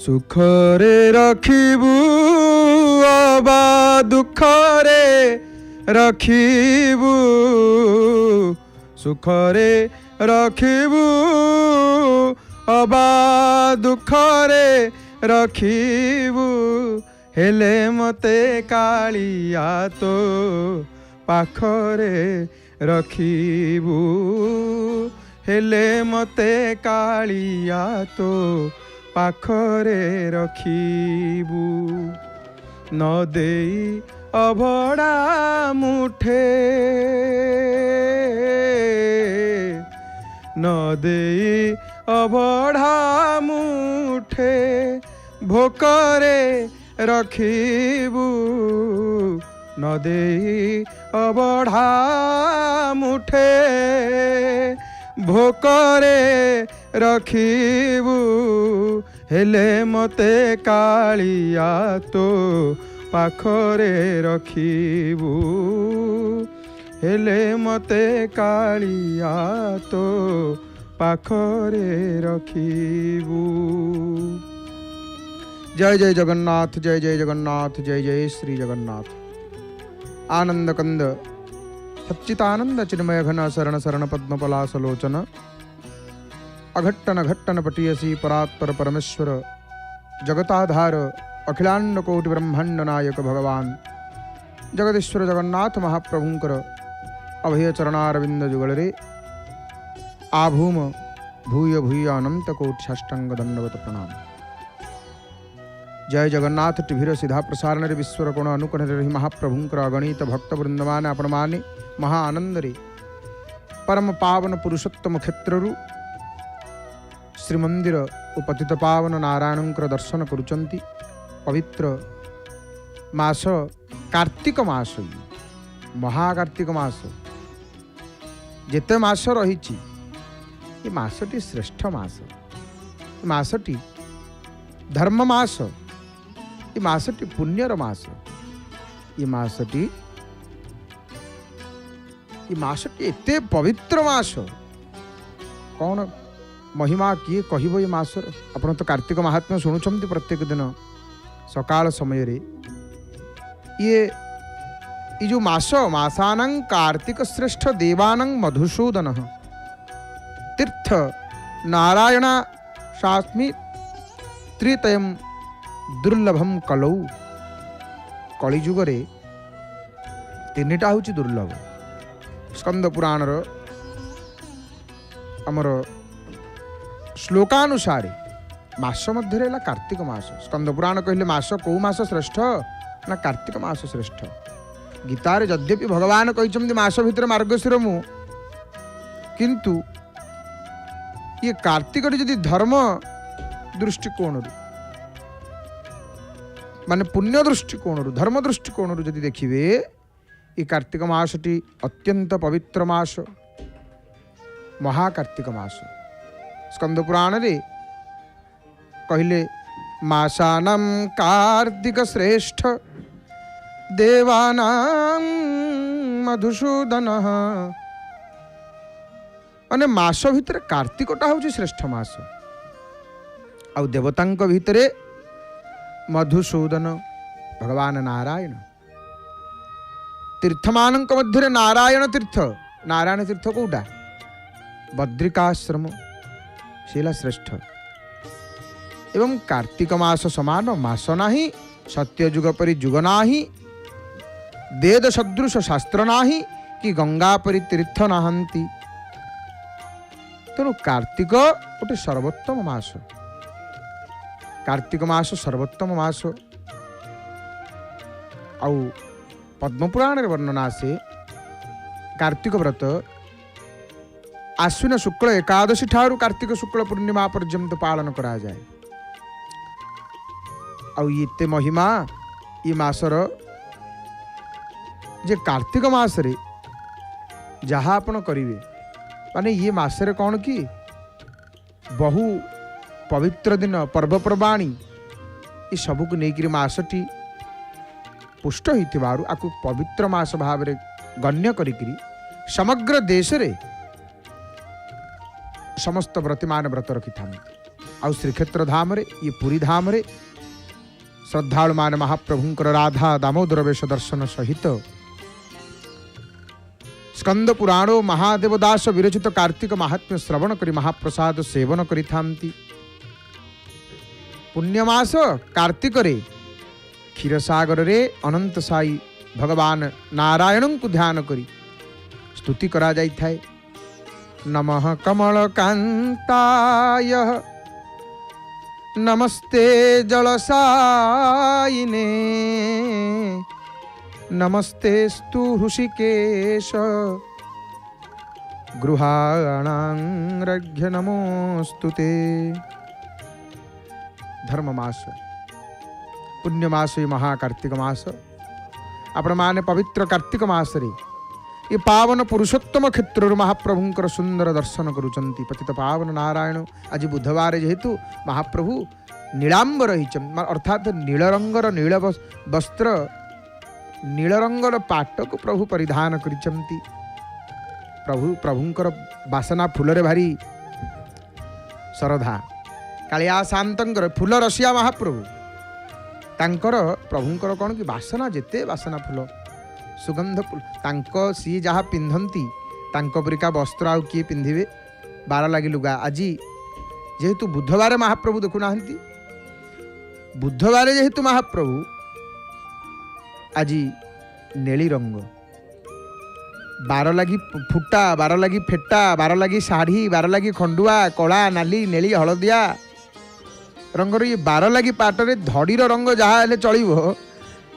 सुखरे रखिबू अबा दुखरे रखिबू सुखरे रखिबू अबा दुखरे रखिबू हेले मते कालिया तो पाखरे रखिबू हेले मते कालिया तो पाखरे रखिबू न देई अभड़ा मुठे न देई अभड़ा मुठे भोकरे रखिबू न देई अभड़ा मुठे भोकरे रखिबू हेले मते कालिया तो पाखरे रखिबू हेले मते कालिया तो पाखरे रखिबू। जय जय जगन्नाथ जय जय जगन्नाथ जय जय श्री जगन्नाथ। आनंद कंद सच्चितानंद चिन्मय घन शरण शरण पद्म पलासलोचन अघट्टन घट्टन पटियसी परात्पर परमेश्वर जगताधार अखिलांड कोटि ब्रह्मांड नायक भगवान जगदीश्वर जगन्नाथ महाप्रभुंकर अभय चरणारविंद जुगलरे आभूम भूय भूय अनंत कोटि साष्टांग दंडवत प्रणाम। जय जगन्नाथ टीभीर सीधा प्रसारण विश्वर कोण अनुकोण रही महाप्रभुंकर अगणित भक्त वृंदमान आपण माने महाआनंद रे परम पावन पुरुषोत्तम क्षेत्रु श्रीमंदिर उपतित पावन नारायणंकर दर्शन करुचंती। पवित्र मास कार्तिक मास महाकार्तिक मास जेते मास रही ये मासटी श्रेष्ठ मास मासटी धर्म मास ये मासटी पुण्यर मास ये मासटी एते पवित्र मास कौन महिमा किए कहब ये मासर। आपण तो कार्तिक महात्म्य शुणुंट प्रत्येक दिन सकाल समय रे ये जो मासानं कार्तिक श्रेष्ठ देवानं मधुसूदन तीर्थ नारायण शास्मी त्रितयम दुर्लभम कलौ कलिजुगरे तीनिटा हूँ दुर्लभ। स्कंद पुराणर आमर श्लोकानुसारे मास मध्य कार्तिक मास। स्कंद पुराण कहले मास कौ मास श्रेष्ठ ना कार्तिक मास श्रेष्ठ। गीतारे यद्यपि भगवान कहते मास भितर मार्गशीर मु किंतु ये कार्तिक यदि धर्म दृष्टिकोण माने पुण्य दृष्टिकोण धर्म दृष्टिकोण यदि देखिए ये कार्तिक मासटी अत्यंत पवित्र मास महाकार्तिक मास। स्कंद पुराण रे कहले मासानं कार्तिक श्रेष्ठ देवानां मधुसूदन अने मास भितर कार्तिकटा हूँ श्रेष्ठ मास आउ देवतांक भितरे मधुसूदन भगवान नारायण तीर्थमानंक मध्य नारायण तीर्थ कौटा बद्रिकाश्रम शिला श्रेष्ठ एवं कार्तिक मास समान मास नाही सत्य जुग परि जुग नाही वेद सदृश शास्त्र नाही कि गंगा परि तीर्थ नाहंती। तेणु कार्तिक गोटे सर्वोत्तम मास कार्तिक मास सर्वोत्तम मास आउ पद्मपुराण वर्णना से कार्तिक व्रत आश्विन शुक्ल एकादशी ठारू कार्तिक शुक्ल पूर्णिमा पर्यंत पालन करा जाए। आउ ये महिमा ये मासर जे कार्तिक मास रे जहाँ आपण करिवे माने ये मासरे कौन कि बहु पवित्र दिन पर्वपर्वाणी ये सबको लेकिन मासटी पुष्ट होइथिबारु आकु पवित्र मास भाव रे गण्य करिकरी समग्र देश रे समस्त व्रतिमान व्रत रखि था आउ श्रीक्षेत्र धाम रे ये पुरी धाम रे श्रद्धालु मान महाप्रभुंकर राधा दामोदर वेश दर्शन सहित स्कंद पुराणो महादेव दास विरचित कार्तिक महात्म्य श्रवण करी महाप्रसाद सेवन करी थांती। पुण्यमास कार्तिक रे क्षीरसागर रे अनंत साई भगवान नारायण को ध्यान करी स्तुति करा जाई थाए। नमः कमल कांताय नमस्ते जलसायिने नमस्तेस्तु हृषिकेश गृहाणांग्रघ्य नमोस्तुते। धर्म मास पुण्य मास महाकार्तिक मास आपण माने पवित्र कार्तिक मास रे ये पावन पुरुषोत्तम क्षेत्र महाप्रभुंकर सुंदर दर्शन करुचंती। पतित पावन नारायण आज बुधवार जेहेतु महाप्रभु नीलांबर अर्थात नीलरंगर नील वस्त्र नीलरंगर पाट को प्रभु परिधान करिचंती। प्रभुंकर बासना फूल रे भारी श्रद्धा कालिया शांतंकर फूल रसिया महाप्रभु तांकर प्रभुंकर कौन कि बासना जेते बासना फूल सुगंध फूल तांको सी जहाँ पिंधंती तांको परिका वस्त्र आउ किए पिंधिबे बार लगी लुगा। आज जेहेतु बुधवार महाप्रभु देखु नाहंती बुधवार जेहेतु महाप्रभु आज नेली रंग बार लगी फुटा बार लगी फेटा बार लगी शाढ़ी बार लगी खंडुआ कला नाली नेली हलदिया रंगर ये बार लगी पाटरे धड़ीर रंग जहाँ हेले चलिबो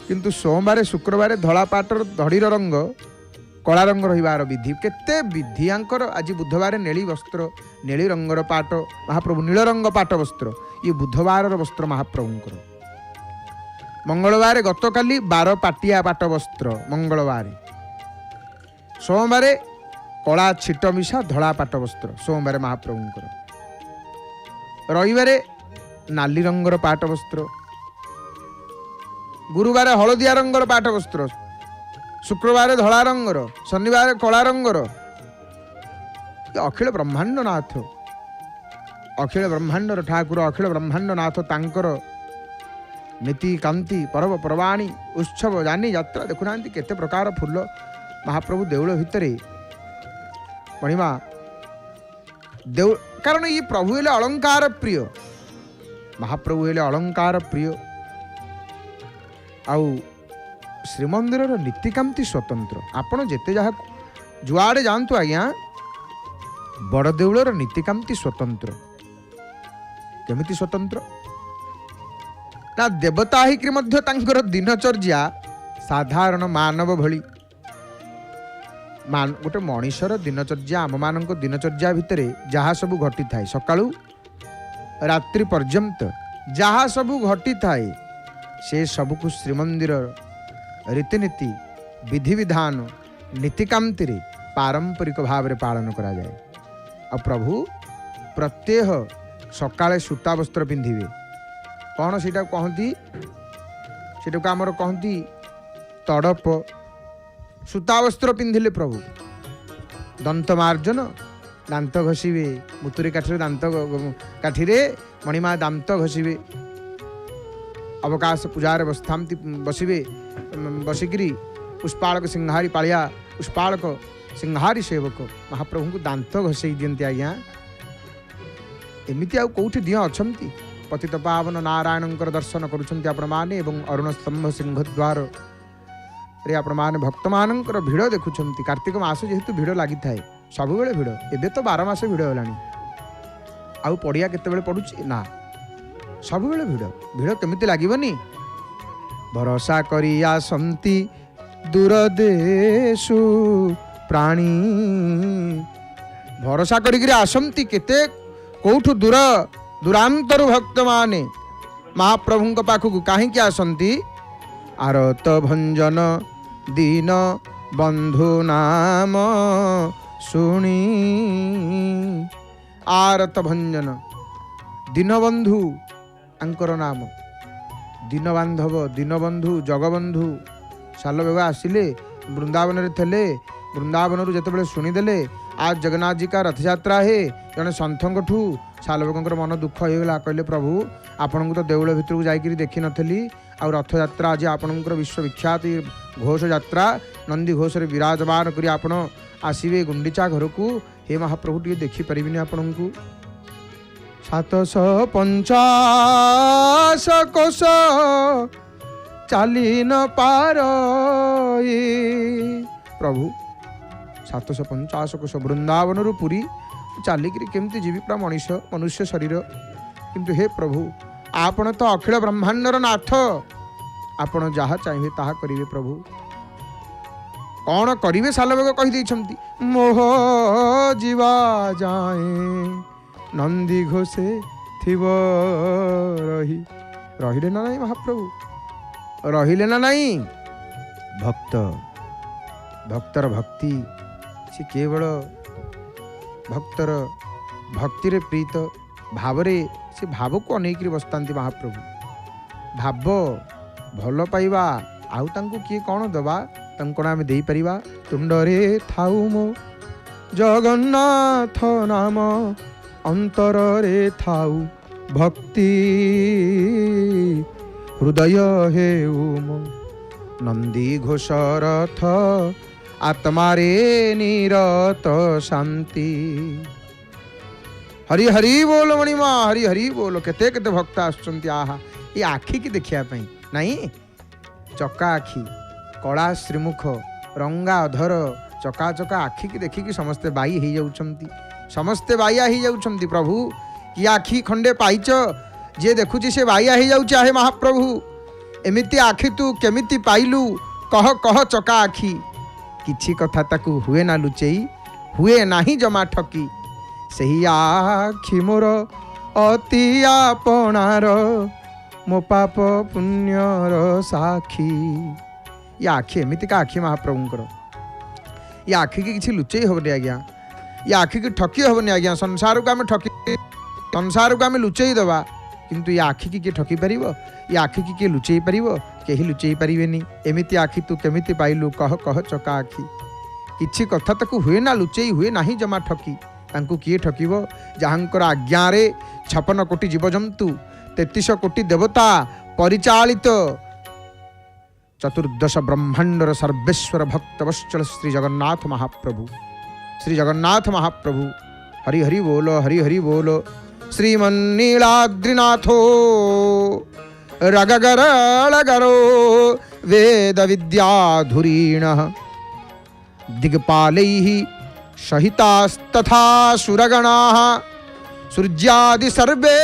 किंतु सोमवार शुक्रवार धला पाटर धड़ीर रंग कला रंग रहिबार विधि केते विधि आंकर। आज बुधवार नेली वस्त्र नेली रंगर पाट महाप्रभु नील रंग पाट वस्त्र ये बुधवार वस्त्र महाप्रभुंकर। मंगलवार गतकाली 12 पाटिया पाट वस्त्र मंगलवार सोमवार कला छिट मिशा धला पाट वस्त्र सोमवार महाप्रभुंकर। रविवार नाली रंगर पाट वस्त्र गुरुवार हलदिया रंगर पाट वस्त्र शुक्रवार धला रंगर शनिवार कला रंगर। अखिल ब्रह्मांड नाथ अखिल ब्रह्मांडर ठाकुर अखिल ब्रह्मांड नाथ तांकर नीति कांति पर्व पर्वाणी उत्सव जानी यात्रा देखुना केते प्रकार फूल महाप्रभु देउल भितरे मणिमा देउ कारण ये प्रभु हेले अलंकार प्रिय महाप्रभु हेले अलंकार प्रिय आउ श्रीमंदिर नीतिकांति स्वतंत्र। आपण जेते जहाँ जुआड़े जानतु आज्ञा बड़ देउलर नीतिकांति स्वतंत्र केमिति स्वतंत्र ना देवता हिक्री मध्य तांकर दिनचर्या साधारण मानव भली गोटे मनीषर दिनचर्या आम मान दिनचर्या भितर जहाँ सबू घटी थाए सकाळू रात्रि पर्यंत जहाँ सबू घटी थाए से सबको श्रीमंदिर रीतिनीति विधि विधान नीतिकांति पारंपरिक भाव में पालन करा जाए। आ प्रभु प्रत्येह सकाळे सूता वस्त्र पिंधिबे कौन सीटा कहती सीटा आमर कहती तड़प सूता वस्त्र पिंधिले प्रभु दंत मार्जन दांत घषिबे मुतुरी काठी दांत काठी मणिमा दांत घषिबे अवकाश पूजार बसिबे बसिकी पुष्पाड़क सिंहारी पालिया पुष्पाड़क सिंहारी सेवक महाप्रभु को दांत घसई दियंती आज्ञा एमती आउठी दिह अच्छा पतित पावन नारायणकर दर्शन करुछंती आपण माने एवं अरुण स्तंभ सिंहद्वार रे आपण माने भक्त मानकर भिड़ देखुछंती। कार्तिक मास जेहेतु भिड़ लगी थाए सब बेले भिड़ एबे तो 12 मास भिड़ होलानी आउ पड़िया केतेबेले पड़ुची ना सब बेले भिड़ भिड़ केमिति लागिबनी भरोसा करी आसंती दूर देशु प्राणी भरोसा करी आसंती केते कोठु दूर दूरांतर भक्त माने महाप्रभु पाखक कहीं आसंती आरत भंजन दीन बंधु नाम शुणी आरत भंजन दीनबंधु आंकर नाम दीन बांधव दीनबंधु जगबंधु साल बेगा आसिले वृंदावन रे थेले वृंदावन रु जतबेले शुणीदेले आज जगन्नाथ जी का रथ यात्रा है। जड़े सन्थठू सालबकर मन दुख होगा, कहले प्रभु आपण तो देउल भितर जाकि देखी नी आ रथ यात्रा आज आपणकर विश्वविख्यात घोष यात्रा नंदी घोष विराजमान करी आपण आसवे गुंडीचा घर को। हे महाप्रभु टे देखिपारे आपण को 750 कोश चाली न पार प्रभु 750 कोश वृंदावन रु पुरी चलिकी केमती जीवी पूरा मनुष्य शरीर। किंतु हे प्रभु आपण तो अखिल ब्रह्मांडर नाथ, आपण जहाँ चाहिए ताहा करिवे प्रभु। कौन करिवे सालबेग कही मोह जीवा जाए नंदी घोषे थिव रही। रहिले ना नहीं महाप्रभु, रहिले ना नहीं। भक्तर भक्ति से केवल भक्तर भक्ति रे प्रीत भाव रे से भाव को अनेक बसता महाप्रभु। भाव भल पाइबा आउ तांको किए कौन दबा तांको आम दे परिबा। तुंडरे थाउ मो जगन्नाथ नाम अंतर रे थाउ भक्ति हृदय हे मो नंदी घोष रथ आत्मारे निरत शांति। हरि हरि बोल मणिमा, हरि हरि बोल। केते केते भक्त आसुचंती आहा ये आखि की देखिया पई नहीं। चका आखि कला श्रीमुख रंगा अधर चका चका आखि की देखिकी समस्ते बाई हो जाउछंती, समस्ते बाइया हो जाउछंती। प्रभु कि आखि खंडे पाइच जे देखुची से बाइया हो जाउछा। हे महाप्रभु एमिति आखि तू केमिति पाइलु कह कह चका आखि। किछि कथा ताकू हुए ना लुचेई हुए नाही जमा ठकी। सही आखि मोर अति आपणार मो पाप पुण्यर साक्षी। ये आखि एमिति का आखि महाप्रभुंकर। ये आखि की किछि लुचेई होबनी आज्ञा, ये आखि की ठकी होबनी आज्ञा। संसार को आम ठकी संसार को आम लुचेई दबा, किंतु ये आखि की ठकी पारिबो, ये आखि की किए लुचेई पारिबो? केही लुचेई पारिबेनी। एमिति आखि तू केमिति पाइलु कह कह चका आखि। किछि कथा ताकू हुए ना लुचेई हुए नाही जमा ठकी। तांकू किए ठकिबो? जहांकर आज्ञा रे 56 कोटी जीवजंतु 33 कोटी देवता परिचालित चतुर्दश ब्रह्मांडर सर्वेश्वर भक्तवत्सल श्री जगन्नाथ महाप्रभु। श्री जगन्नाथ महाप्रभु हरि हरि बोलो, हरि हरि बोलो। श्रीमन्नीलाद्रिनाथो रगगरळगरो वेद विद्याधुरीणः दिग्पालैः सहितास्तथा सुरगणाः सूर्यादि सर्वे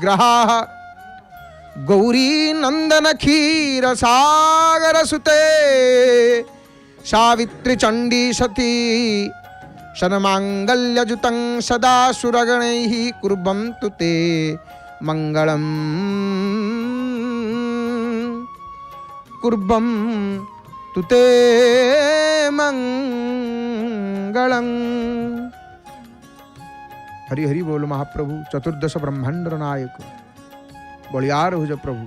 ग्रहाः गौरी नंदन क्षीर सागर सुते सावित्री चंडी सती शनमांगल्यजुतं सदा सुरगणैः कुर्वन्तु ते मंगलम् कुर्वन्तु ते मंगलम्। हरि हरि बोल महाप्रभु। चतुर्दश ब्रह्मांडर नायक बलियार हो जो प्रभु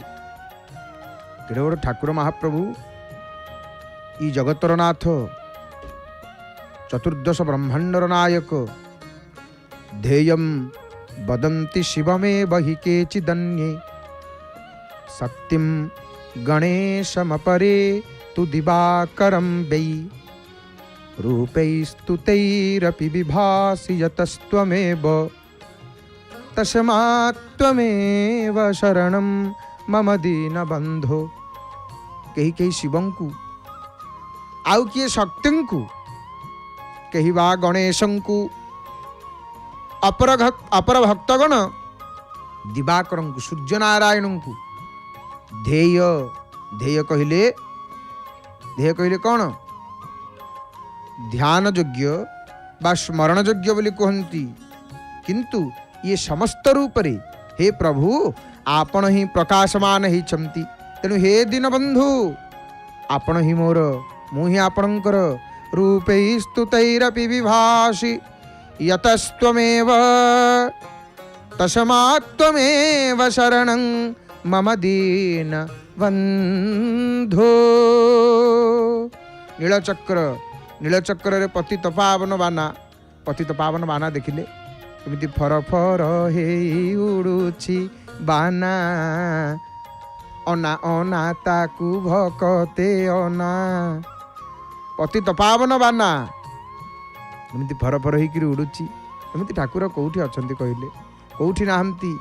केड़े बड़ ठाकुर महाप्रभु। ई जगतर नाथ चतुर्दश ब्रह्मांडर नायक। ध्येयं वदन्ति शिवमेव हि केचिदन्ये शक्तिं गणेशमपरे तु दिवाकरं वै रूपैस्तुतैरपि विभासि यतस्त्वमेव तस्मात्त्वमेव शरणं मम दीनबन्धो। कही कही शिवं को आउ किए शक्तिं को कही बा गणेशं को अपर भक्तगण दिवाकरं को सूर्यनारायणं को ध्येय ध्येय कहले कौन ध्यान योग्य बा स्मरण योग्य बोली कहती। किंतु ये समस्त रूप रे हे प्रभु आपण ही प्रकाशमान होती। तेणु हे दीनबंधु आपण ही मोर मु ही आपणकर रूपै स्तुतैरपि विभासि यतस्त्वमेव तस्मात्त्वमेव शरणं मम दीन बंधो। नीलचक्र नीलचक्र पतित पावन बाना, पतित पावन बाना देखिले एमती फर फर हे उड़ुछि बाना, अना अना ताकू भकते अना, पतित पावन बाना एमती फर फर होकर उड़ुछि। एमती ठाकुर कौटी अछंती कहले, कौटी नाहंती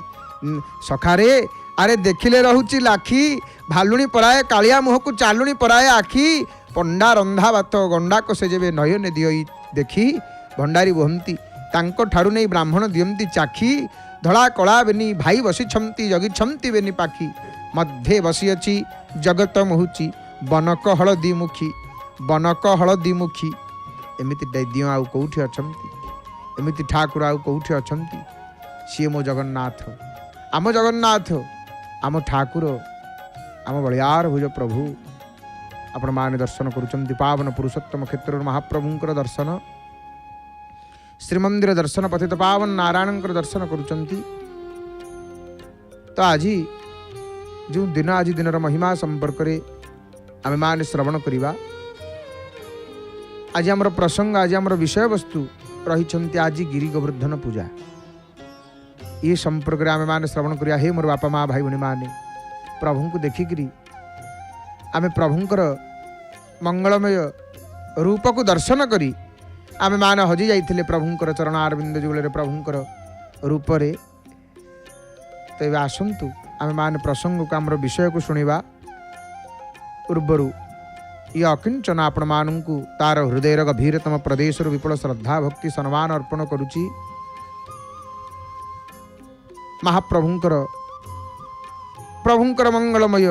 सखारे, अरे देखिले रहुची लाखी, भालुणी पराए कालिया मुह को चालुणी पराए आखी, पंडा रंधा बात गंडा को से जेबे नयने दियई देखी, भंडारी बोहंती तांको ठारू नहीं ब्राह्मण दियंती चाखी, धड़ा कला बेनी भाई बसी छमती जगी छमती बेनी पाखी, मध्य बसी अछि जगत मुहुची बनक हलदी मुखी, बनक हलदी मुखी। एमिति दैद्य आउ कौठी अछंती, एमिति ठाकुर आउ कौठी अछंती, सी मो जगन्नाथ, आम जगन्नाथ, आम ठाकुर, आम बलियार भुज प्रभु। आपण माने दर्शन करुचंती पावन पुरुषोत्तम क्षेत्र महाप्रभुंकर दर्शन, श्रीमंदिर दर्शन, पतित पावन नारायणंकर दर्शन करुचंती। तो आज जो दिन, आज दिन महिमा संपर्क में आम माने श्रवण करिबा। आज आमर प्रसंग, आज आमर विषय वस्तु रही आज गिरी गोवर्धन पूजा। ये संपर्क में आम माने श्रवण करिया। हे मोर बापा माँ भाई भणी माने, प्रभु को देखिकी आम प्रभुंकर मंगलमय रूप को दर्शन करी आम मान हजि जाइथिले प्रभुंकर चरण आरविंद जुगल प्रभुंकर रूप रे। तो ये आसतु आम मान प्रसंग को आमर विषय को शुणा पूर्वर ये अकिंचन आपण मानू तार हृदय गभीरतम प्रदेश विपुल श्रद्धा भक्ति सम्मान अर्पण करुची। महाप्रभुंकर प्रभुंकर मंगलमय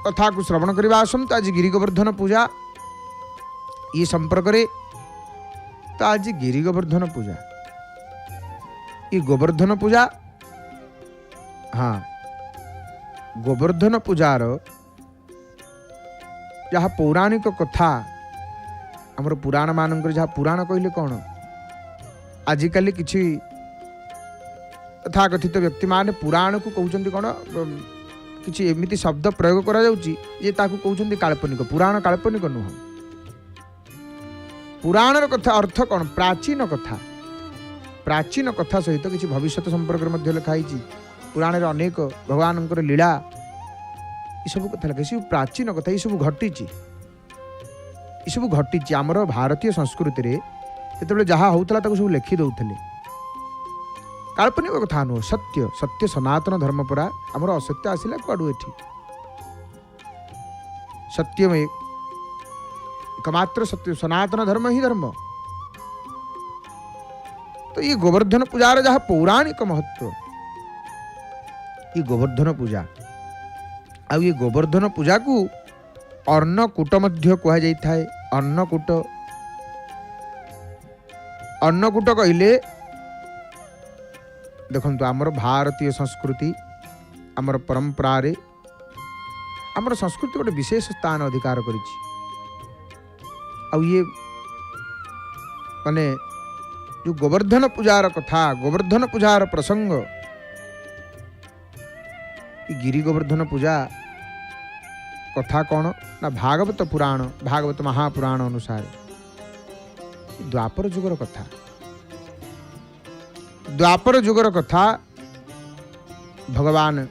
कथा को श्रवण करवा आसत। आज गिरी गोवर्धन पूजा ये संपर्क रे। तो आज गिरी गोवर्धन पूजा, ये गोवर्धन पूजा, हाँ गोवर्धन पूजार जहाँ पौराणिक कथा आमर पुराण मानक जहाँ पुराण कहले कौन, आजिकल किसी तथाकथित व्यक्ति माने पुराण को कहते कौन, किसी एमती शब्द प्रयोग करा जाउची जे ताकू कहते काल्पनिक। पुराण काल्पनिक नुह, पुराणर कथा अर्थ कौन, प्राचीन कथा। प्राचीन कथा सहित किसी भविष्य संपर्क में लिखाई। पुराण रे अनेक भगवान लीला ये सब कथा लिखाई, सब प्राचीन कथा, ये सब घटी, ये सब घटी। आमर भारतीय संस्कृति रे जेतेबेले जहाँ होउतला ताकू सब लिखि दउथले। काल्पनिक कथा नुह, सत्य सत्य सनातन धर्म परा। आमर असत्य आसिला कुआडू एठी, सत्य में एकमात्र सत्य सनातन धर्म ही धर्म। तो ये गोवर्धन पूजार जहाँ पौराणिक महत्व, ये गोवर्धन पूजा आ ये गोवर्धन पूजा को अन्नकूट मध्य कहा जाता है। अन्नकूट, अन्नकूट कहले देखो आमर भारतीय संस्कृति आमर परंपरा रे आमर संस्कृति गोटे विशेष स्थान अधिकार करिछि। आ ये माने जो गोवर्धन पूजार कथा, गोवर्धन पूजार प्रसंग, गिरी गोवर्धन पूजा कथा कौन ना भागवत पुराण, भागवत महापुराण अनुसार द्वापर जुगर कथा। द्वापर जुगर कथा भगवान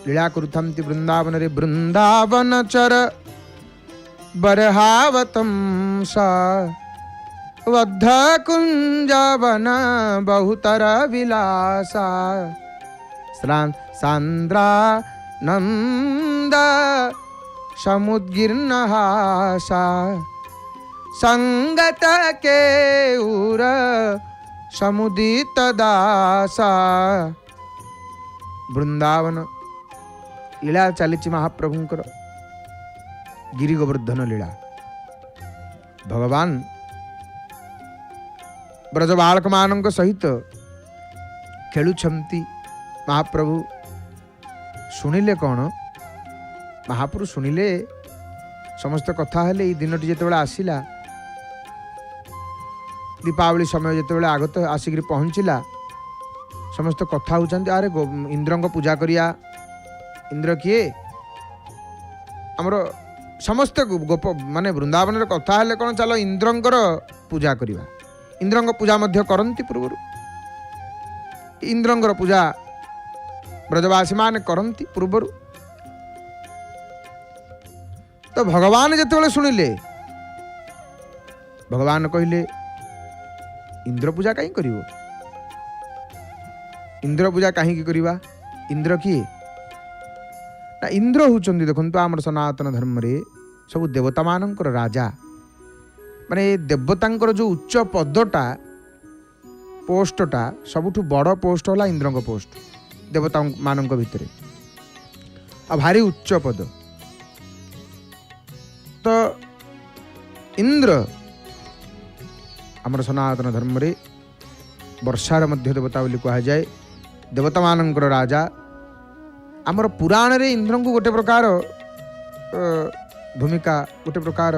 लीला करुथंती वृंदावन रे। वृंदावन चर बरहावतम सा वद्ध कुंजवन बहुतर विलासा सांद्रा नंद समुद्गिर्नहासा संगत के उर समुदित दासा। वृंदावन लीला चली महाप्रभुंकर गिरी गोवर्धन लीला। भगवान ब्रज बालक मानक सहित खेलुछंती। महाप्रभु शुणिले कौन, महाप्रभु शुणिले समस्त कथा हेले। दिन जितेबाला आसला दीपावली समय जितेबाला आगत आसिक पहुँचला, समस्त कथा होचंती अरे इंद्र को पूजा करिया। इंद्र किए, आमर ସମସ୍ତେ ଗୋପ ମାନେ ବୃନ୍ଦାବନରେ କଥା ହେଲେ କ'ଣ ଚାଲ ଇନ୍ଦ୍ରଙ୍କର ପୂଜା କରିବା। ଇନ୍ଦ୍ରଙ୍କ ପୂଜା ମଧ୍ୟ କରନ୍ତି ପୂର୍ବରୁ। ଇନ୍ଦ୍ରଙ୍କର ପୂଜା ବ୍ରଜବାସୀମାନେ କରନ୍ତି ପୂର୍ବରୁ। ତ ଭଗବାନ ଯେତେବେଳେ ଶୁଣିଲେ, ଭଗବାନ କହିଲେ ଇନ୍ଦ୍ର ପୂଜା କାହିଁ କରିବ? ଇନ୍ଦ୍ର ପୂଜା କାହିଁକି କରିବା? ଇନ୍ଦ୍ର କିଏ ନା, ଇନ୍ଦ୍ର ହେଉଛନ୍ତି, ଦେଖନ୍ତୁ ଆମର ସନାତନ ଧର୍ମରେ ସବୁ ଦେବତାମାନଙ୍କର ରାଜା। ମାନେ ଦେବତାଙ୍କର ଯେଉଁ ଉଚ୍ଚ ପଦଟା, ପୋଷ୍ଟଟା, ସବୁଠୁ ବଡ଼ ପୋଷ୍ଟ ହେଲା ଇନ୍ଦ୍ରଙ୍କ ପୋଷ୍ଟ ଦେବତାମାନଙ୍କ ଭିତରେ, ଆଉ ଭାରି ଉଚ୍ଚ ପଦ। ତ ଇନ୍ଦ୍ର ଆମର ସନାତନ ଧର୍ମରେ ବର୍ଷାର ମଧ୍ୟ ଦେବତା ବୋଲି କୁହାଯାଏ, ଦେବତାମାନଙ୍କର ରାଜା। ଆମର ପୁରାଣରେ ଇନ୍ଦ୍ରଙ୍କୁ ଗୋଟେ ପ୍ରକାର ଭୂମିକା, ଗୋଟେ ପ୍ରକାର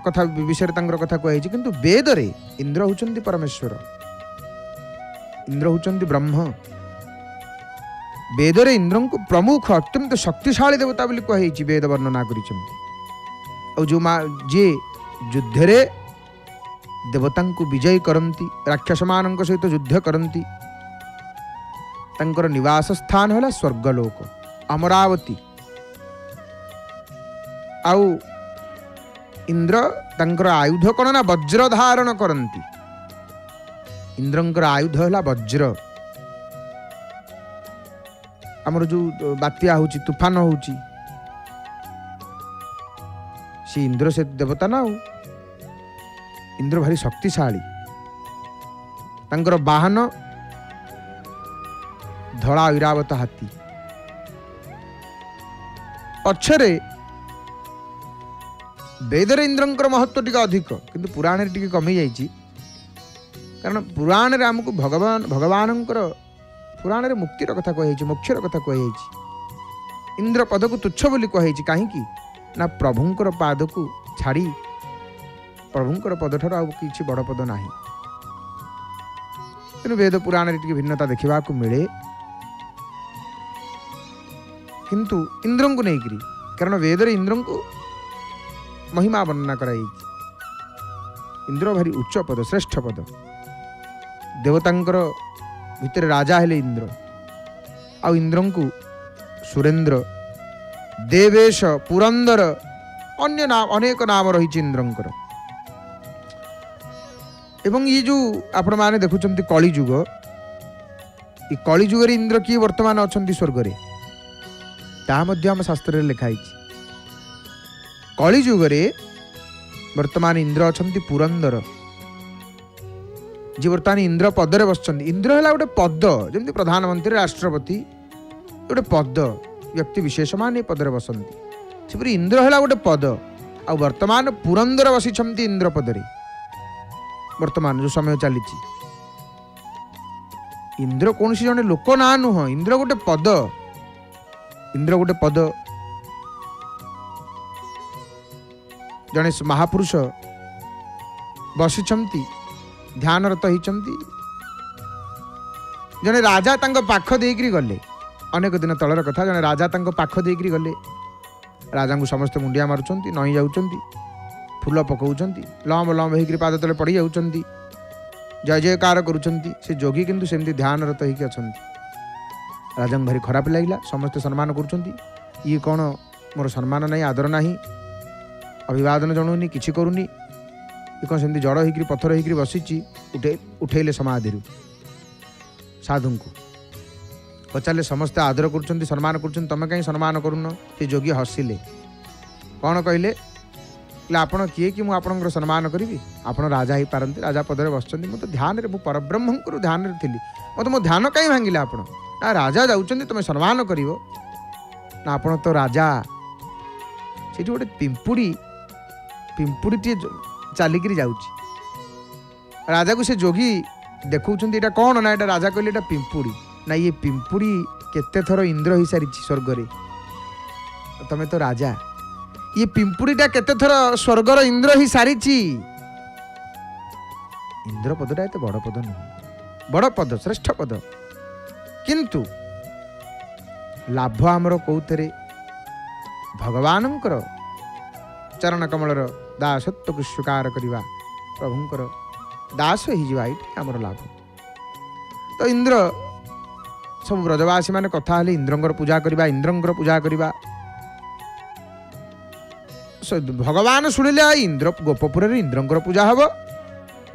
କଥା ବିଷୟରେ ତାଙ୍କର କଥା କୁହାଯାଇଛି, କିନ୍ତୁ ବେଦରେ ଇନ୍ଦ୍ର ହେଉଛନ୍ତି ପରମେଶ୍ୱର, ଇନ୍ଦ୍ର ହେଉଛନ୍ତି ବ୍ରହ୍ମ। ବେଦରେ ଇନ୍ଦ୍ରଙ୍କୁ ପ୍ରମୁଖ ଅତ୍ୟନ୍ତ ଶକ୍ତିଶାଳୀ ଦେବତା ବୋଲି କୁହାଯାଇଛି, ବେଦ ବର୍ଣ୍ଣନା କରିଛନ୍ତି। ଆଉ ଯିଏ ଯୁଦ୍ଧରେ ଦେବତାଙ୍କୁ ବିଜୟୀ କରନ୍ତି, ରାକ୍ଷସମାନଙ୍କ ସହିତ ଯୁଦ୍ଧ କରନ୍ତି, ତାଙ୍କର ନିବାସ ସ୍ଥାନ ହେଲା ସ୍ୱର୍ଗଲୋକ ଅମରାବତୀ। ଆଉ ଇନ୍ଦ୍ର ତାଙ୍କର ଆୟୁଧ କ'ଣ ନା ବଜ୍ର ଧାରଣ କରନ୍ତି। ଇନ୍ଦ୍ରଙ୍କର ଆୟୁଧ ହେଲା ବଜ୍ର। ଆମର ଯେଉଁ ବାତ୍ୟା ହେଉଛି, ତୁଫାନ ହେଉଛି, ସେ ଇନ୍ଦ୍ର, ସେ ଦେବତା ନା। ଆଉ ଇନ୍ଦ୍ର ଭାରି ଶକ୍ତିଶାଳୀ। ତାଙ୍କର ବାହନ ଧଳା ଐରାବତ ହାତୀ। ପଛରେ ବେଦରେ ଇନ୍ଦ୍ରଙ୍କର ମହତ୍ଵ ଟିକେ ଅଧିକ, କିନ୍ତୁ ପୁରାଣରେ ଟିକେ କମିଯାଇଛି। କାରଣ ପୁରାଣରେ ଆମକୁ ଭଗବାନଙ୍କର ପୁରାଣରେ ମୁକ୍ତିର କଥା କୁହାଯାଇଛି, ମୋକ୍ଷର କଥା କୁହାଯାଇଛି। ଇନ୍ଦ୍ର ପଦକୁ ତୁଚ୍ଛ ବୋଲି କୁହାଯାଇଛି। କାହିଁକି ନା ପ୍ରଭୁଙ୍କର ପାଦକୁ ଛାଡ଼ି ପ୍ରଭୁଙ୍କର ପଦଠାରୁ ଆଉ କିଛି ବଡ଼ ପଦ ନାହିଁ। ତେଣୁ ବେଦ ପୁରାଣରେ ଟିକେ ଭିନ୍ନତା ଦେଖିବାକୁ ମିଳେ, କିନ୍ତୁ ଇନ୍ଦ୍ରଙ୍କୁ ନେଇକରି, କାରଣ ବେଦରେ ଇନ୍ଦ୍ରଙ୍କୁ ମହିମା ବର୍ଣ୍ଣନା କରାଯାଇଛି। ଇନ୍ଦ୍ର ଭାରି ଉଚ୍ଚ ପଦ, ଶ୍ରେଷ୍ଠ ପଦ। ଦେବତାଙ୍କର ଭିତରେ ରାଜା ହେଲେ ଇନ୍ଦ୍ର। ଆଉ ଇନ୍ଦ୍ରଙ୍କୁ ସୁରେନ୍ଦ୍ର, ଦେବେଶ, ପୁରନ୍ଦର, ଅନ୍ୟ ଅନେକ ନାମ ରହିଛି ଇନ୍ଦ୍ରଙ୍କର। ଏବଂ ଇଏ ଯେଉଁ ଆପଣମାନେ ଦେଖୁଛନ୍ତି କଳିଯୁଗ, ଏ କଳିଯୁଗରେ ଇନ୍ଦ୍ର କିଏ ବର୍ତ୍ତମାନ ଅଛନ୍ତି ସ୍ୱର୍ଗରେ, ତାହା ମଧ୍ୟ ଆମ ଶାସ୍ତ୍ରରେ ଲେଖା ହେଇଛି। କଳିଯୁଗରେ ବର୍ତ୍ତମାନ ଇନ୍ଦ୍ର ଅଛନ୍ତି ପୁରନ୍ଦର, ଯିଏ ବର୍ତ୍ତମାନ ଇନ୍ଦ୍ର ପଦରେ ବସିଛନ୍ତି। ଇନ୍ଦ୍ର ହେଲା ଗୋଟେ ପଦ, ଯେମିତି ପ୍ରଧାନମନ୍ତ୍ରୀ, ରାଷ୍ଟ୍ରପତି ଗୋଟେ ପଦ, ବ୍ୟକ୍ତି ବିଶେଷ ମାନେ ଏ ପଦରେ ବସନ୍ତି। ସେପରି ଇନ୍ଦ୍ର ହେଲା ଗୋଟେ ପଦ। ଆଉ ବର୍ତ୍ତମାନ ପୁରନ୍ଦର ବସିଛନ୍ତି ଇନ୍ଦ୍ର ପଦରେ। ବର୍ତ୍ତମାନ ଯେଉଁ ସମୟ ଚାଲିଛି, ଇନ୍ଦ୍ର କୌଣସି ଜଣେ ଲୋକ ନାଁ ନୁହଁ, ଇନ୍ଦ୍ର ଗୋଟେ ପଦ। ଇନ୍ଦ୍ର ଗୋଟେ ପଦ। ଜଣେ ମହାପୁରୁଷ ବସିଛନ୍ତି, ଧ୍ୟାନରତ ହେଇଛନ୍ତି। ଜଣେ ରାଜା ତାଙ୍କ ପାଖ ଦେଇକରି ଗଲେ, ଅନେକ ଦିନ ତଳର କଥା। ଜଣେ ରାଜା ତାଙ୍କ ପାଖ ଦେଇକରି ଗଲେ, ରାଜାଙ୍କୁ ସମସ୍ତେ ମୁଣ୍ଡିଆ ମାରୁଛନ୍ତି, ନଇଁ ଯାଉଛନ୍ତି, ଫୁଲ ପକାଉଛନ୍ତି, ଲମ୍ବ ଲମ୍ବ ହେଇକରି ପାଦ ତଳେ ପଡ଼ି ଯାଉଛନ୍ତି, ଜୟ ଜୟକାର କରୁଛନ୍ତି। ସେ ଯୋଗୀ କିନ୍ତୁ ସେମିତି ଧ୍ୟାନରତ ହେଇକି ଅଛନ୍ତି। ରାଜାଙ୍କୁ ଭାରି ଖରାପ ଲାଗିଲା। ସମସ୍ତେ ସମ୍ମାନ କରୁଛନ୍ତି, ଇଏ କ'ଣ ମୋର ସମ୍ମାନ ନାହିଁ, ଆଦର ନାହିଁ, ଅଭିବାଦନ ଜଣାଉନି, କିଛି କରୁନି, ଇଏ କ'ଣ ସେମିତି ଜଡ଼ ହେଇକରି ପଥର ହେଇକରି ବସିଛି। ଉଠେଇଲେ ସମାଧିରୁ ସାଧୁଙ୍କୁ, ପଚାରିଲେ ସମସ୍ତେ ଆଦର କରୁଛନ୍ତି, ସମ୍ମାନ କରୁଛନ୍ତି, ତମେ କାହିଁ ସମ୍ମାନ କରୁନ? ସେ ଯୋଗୀ ହସିଲେ। କ'ଣ କହିଲେ? ଆପଣ କିଏ କି ମୁଁ ଆପଣଙ୍କର ସମ୍ମାନ କରିବି? ଆପଣ ରାଜା ହେଇପାରନ୍ତି, ରାଜା ପଦରେ ବସିଛନ୍ତି। ମୁଁ ତ ଧ୍ୟାନରେ, ମୁଁ ପରବ୍ରହ୍ମଙ୍କର ଧ୍ୟାନରେ ଥିଲି। ମୋତେ ମୋ ଧ୍ୟାନ କାହିଁ ଭାଙ୍ଗିଲେ ଆପଣ? ନା ରାଜା ଯାଉଛନ୍ତି, ତମେ ସମ୍ମାନ କରିବ ନା? ଆପଣ ତ ରାଜା। ସେଠି ଗୋଟେ ପିମ୍ପୁଡ଼ିଟିଏ ଚାଲିକିରି ଯାଉଛି। ରାଜାକୁ ସେ ଯୋଗୀ ଦେଖାଉଛନ୍ତି, ଏଇଟା କ'ଣ? ନା ଏଇଟା ରାଜା କହିଲେ ଏଇଟା ପିମ୍ପୁଡ଼ି। ନା ଇଏ ପିମ୍ପୁଡ଼ି କେତେ ଥର ଇନ୍ଦ୍ର ହେଇସାରିଛି ସ୍ୱର୍ଗରେ, ତମେ ତ ରାଜା। ଇଏ ପିମ୍ପୁଡ଼ିଟା କେତେ ଥର ସ୍ୱର୍ଗର ଇନ୍ଦ୍ର ହିଁ ସାରିଛି। ଇନ୍ଦ୍ର ପଦଟା ଏତେ ବଡ଼ ପଦ ନୁହେଁ, ବଡ଼ ପଦ, ଶ୍ରେଷ୍ଠ ପଦ। କିନ୍ତୁ ଲାଭ ଆମର କୋଉଥିରେ? भगवानंकर चरण कमलर दासत्व को स्वीकार करवा प्रभुंकर दास हो आमर लाभ। तो इंद्र सब ब्रजवासी माने कथा हेले इंद्रंकर पूजा करवा इंद्रंकर पूजा करवा भगवान शुणिले इंद्र गोपपुर इंद्रंकर पूजा हम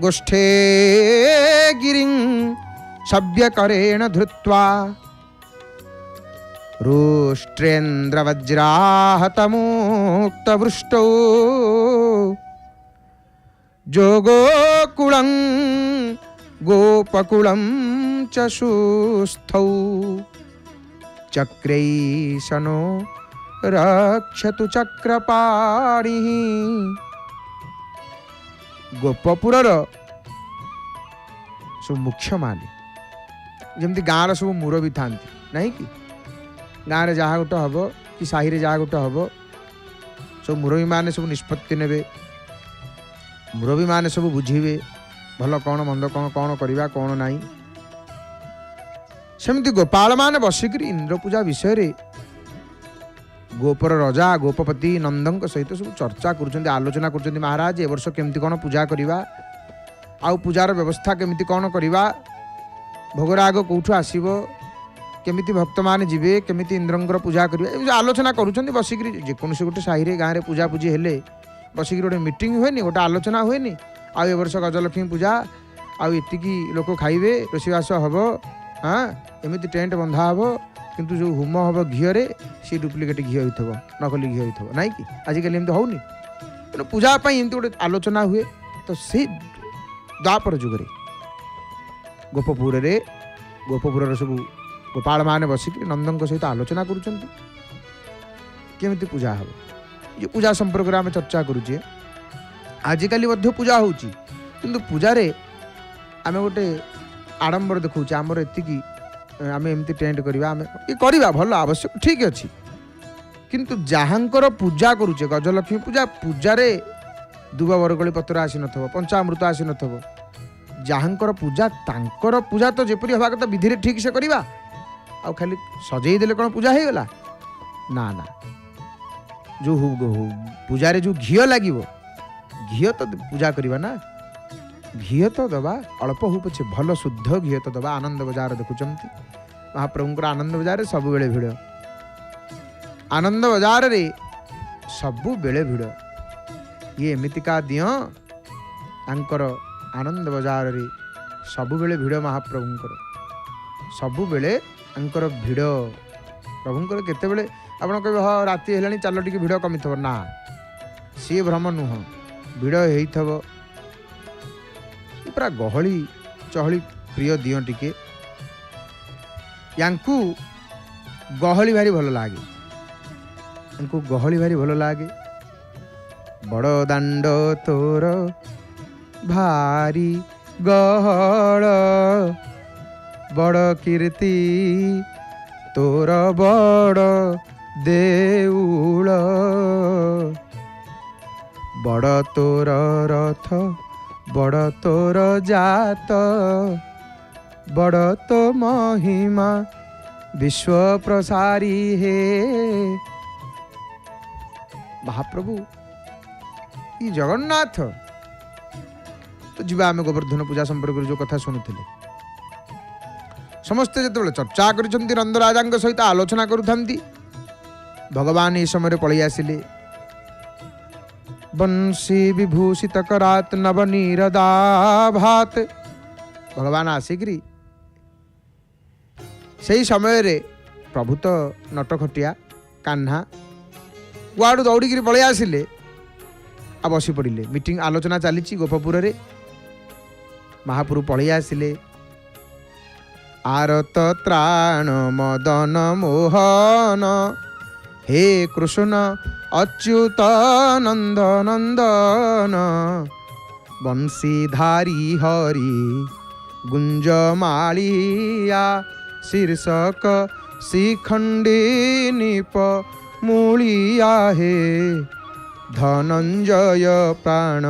गोष्ठे गिरी सभ्य करेण धृत्वा रुष्ट्रेन्द्र वज्राहत मुक्त वृष्टौ जोगोकुलं गोपकुलं च सुस्थौ चक्रैशनो रक्षतु चक्रपाणि। गोपपुरर सब मुख्य माने जमती गाँव सब मुरबी था नहीं कि गाँव में जहाँ गोटे हम कि साहि जहाँ गोटे हम सब मुरबी मैंने सब निष्पत्ति ने मुरबी मैंने सब बुझे भल कौन मंद कौन कौन करवा कौन नाई सेमती गोपाल मान बसिक इंद्र पूजा विषय रे गोपर रजा गोपपति नंदन सहित सब चर्चा कर आलोचना कर महाराज ए वर्ष केमती कौन पूजा करवा आउ पूजार व्यवस्था केमती कौन करवा भोगराग कौठू आसब केमिति भक्त माने जीवे केमिति इंद्रंकर पूजा करेंगे आलोचना करुँच बसिक जेकोसी गोटे साहि गाँव में पूजा पूजी हेले बसिक गोटे मीटिंग हुए गोटे आलोचना हुए आउ ए वर्ष गजलक्ष्मी पूजा आउ एतिकी लोक खाइबे रोषेबास हम हाँ एमती टेंट बंधा हम किंतु जो होम हम घीरे सी डुप्लिकेट घी हो नकली घी हो ना कि आजिकल एमती होनी तेणु पूजापाई एमती गोटे आलोचना हुए। तो से द्वापर जुगरे गोपपुर सब गोपाल माने बसिक नंदन सहित आलोचना करमिति पूजा हम ये पूजा संपर्क में आम चर्चा करुचे आजिकल पूजा होची किंतु पूजारे आम गोटे आडंबर देखा आमर एतिकी आम एमती टेंट करवा आम ये करवा भल आवश्यक ठीक अच्छे किंतु जहाँकर पूजा करुचे गजलक्ष्मी पूजा पूजारे दुब बरगली पत्र आसी न पंचामृत आसी न जहाँकर पूजा तांकर पूजा तो जेपरी हवा कथा विधि ठीक से करवा आ खाली सजई देले कौन पूजा हो गला ना ना जो पूजारे जो घी लगे घी तो पूजा करवा ना घी तो दबा अल्प हो पछे भल शुद्ध घी तो दबा। आनंद बजार देखुं महाप्रभुंकर आनंद बजार सब बेले भिड़ आनंद बजार रे सब बेले भिड़ ये एमितिका दिय तांकर आनंद बजार रे सब बेले भिड़ महाप्रभुंकर सब बेले तांकर भिड़ प्रभुंकर केते बेले आपण कहे हाँ राति है चल टी भिड़ कमी थो ना सी भ्रम नुह भिड़ हो पूरा गहली चहली प्रिय दिय टिके यांकू गहली भारी भल लगे यांकू गहली भारी भल लगे बड़ दांड तोर भारी गहल बड़ कीर्ति तोर बड़ देउल बड़ तोर रथ बड़ तोर जात बड़ तो महिमा विश्व प्रसारी हे। महाप्रभु ये जगन्नाथ तो जीवा आम गोवर्धन पूजा संपर्क जो कथा शुणुले समस्ते जो चर्चा कर नंदराजा सहित आलोचना करुता भगवान ये समय पलि आसिले बंशी विभूषित करात नवनीरदाभात भगवान आसिकी से समय रे प्रभु तो नटखटिया कान्हा कुआड़ू दौड़ी पलि आसिले आ बसी पड़े मीटिंग आलोचना चली गोपपुर रे महाप्रभु पलि आसिले आरत त्राण मदन मोहन हे कृष्ण अच्युत नंद नंदन बंशीधारी हरि गुंजमालिया शीर्षक शिखंडी निप मूलिया हे धनंजय प्राण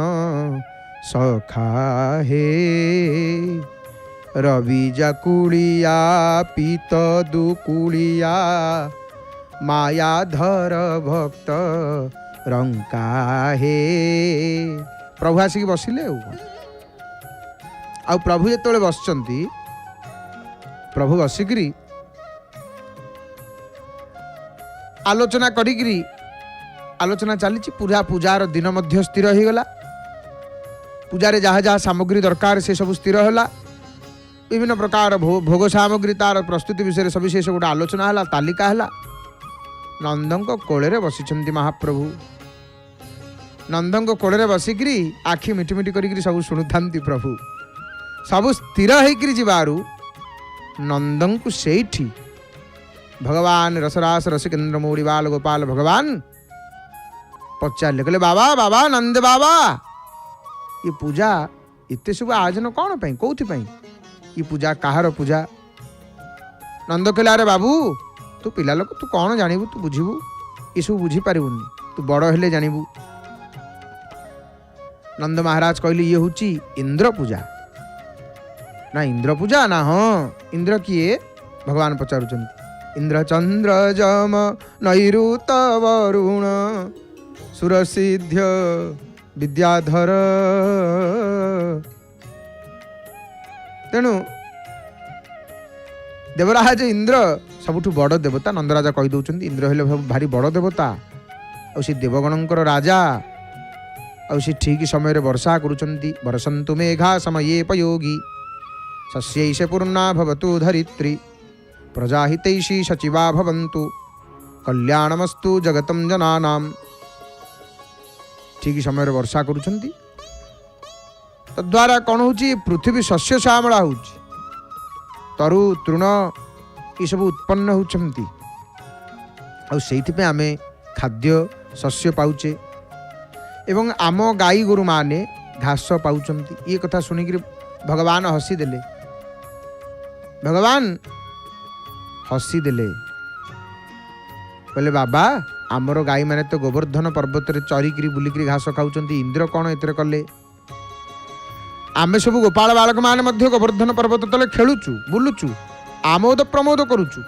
सखा हे रवि जाकुलिया पीत दुकुलिया मायाधर भक्त रंका हे। प्रभु आसिक बसिले आ प्रभु जो बसचंती प्रभु बसिकी आलोचना करी आलोचना चली पूरा पूजार दिन मध्य स्थिर हो गला। पूजा जहाँ जहाँ सामग्री दरकार से सब स्थिर होला। विभिन्न प्रकार भोग सामग्री तार प्रस्तुति विषय सविशेष गोटे आलोचना है तालिका है। नंदक कोଳରେ बसिଛନ୍ତି महाप्रभु। नंदक कोଳରେ बसिकी आखि मिटी मिटी करी सब शुणुथांती प्रभु। सब स्थिर होकर जीवारू नंदन से भगवान रसरास रसिकेन्द्र मौड़ी बाल गोपाल भगवान पचारे कहले बाबा बाबा नंद बाबा ये पूजा इतने सब आयोजन कौन पाई कौथि पाई ये पूजा कहार पूजा। नंद कहले अरे बाबू तू पिला लोक तू कौन जानबू तू बुझीबू ये सब बुझी पारिबुनी तू बड़ हेले जानबू। नंद महाराज कहले ये हूँ इंद्र पूजा ना इंद्र पूजा ना। हाँ इंद्र किए भगवान पचारुचंती इंद्र चंद्र जम नैऋत वरुण सुरसिद्ध विद्याधर। तेणु देवराज इंद्र सबुठु बड़ देवता। नंदराजा कही दौरान इंद्र हेले भारी बड़ देवता आ देवगणंकर राजा आ ठीक समय वर्षा करुचंती। वर्षन्तु मेघा समये पयोगी सस्यैष पूर्णा भवतु धरित्री प्रजाहितैषी सचिवा भवन्तु कल्याणमस्तु जगतं जनानाम। ठीक समय वर्षा करुचंती तद्वारा कौन हो पृथ्वी शस्य श्यामला हो तरु तृण ये सब उत्पन्न होती आम खाद्य शस्य पाउचे एवं आम गाई गोरु माने घास पाउचंती। ये कथा शुणिक भगवान हसी देले। भगवान हसी देले कहले बाबा आमर गाई माने तो गोवर्धन पर्वत रे चरिकी बुलिकी घास खाऊंती इंद्र कौन एतरे कले। आमे सब गोपाल बालक माने मध्य गोवर्धन पर्वत तले खेलुचु बुलुचु आमोद प्रमोद करुचु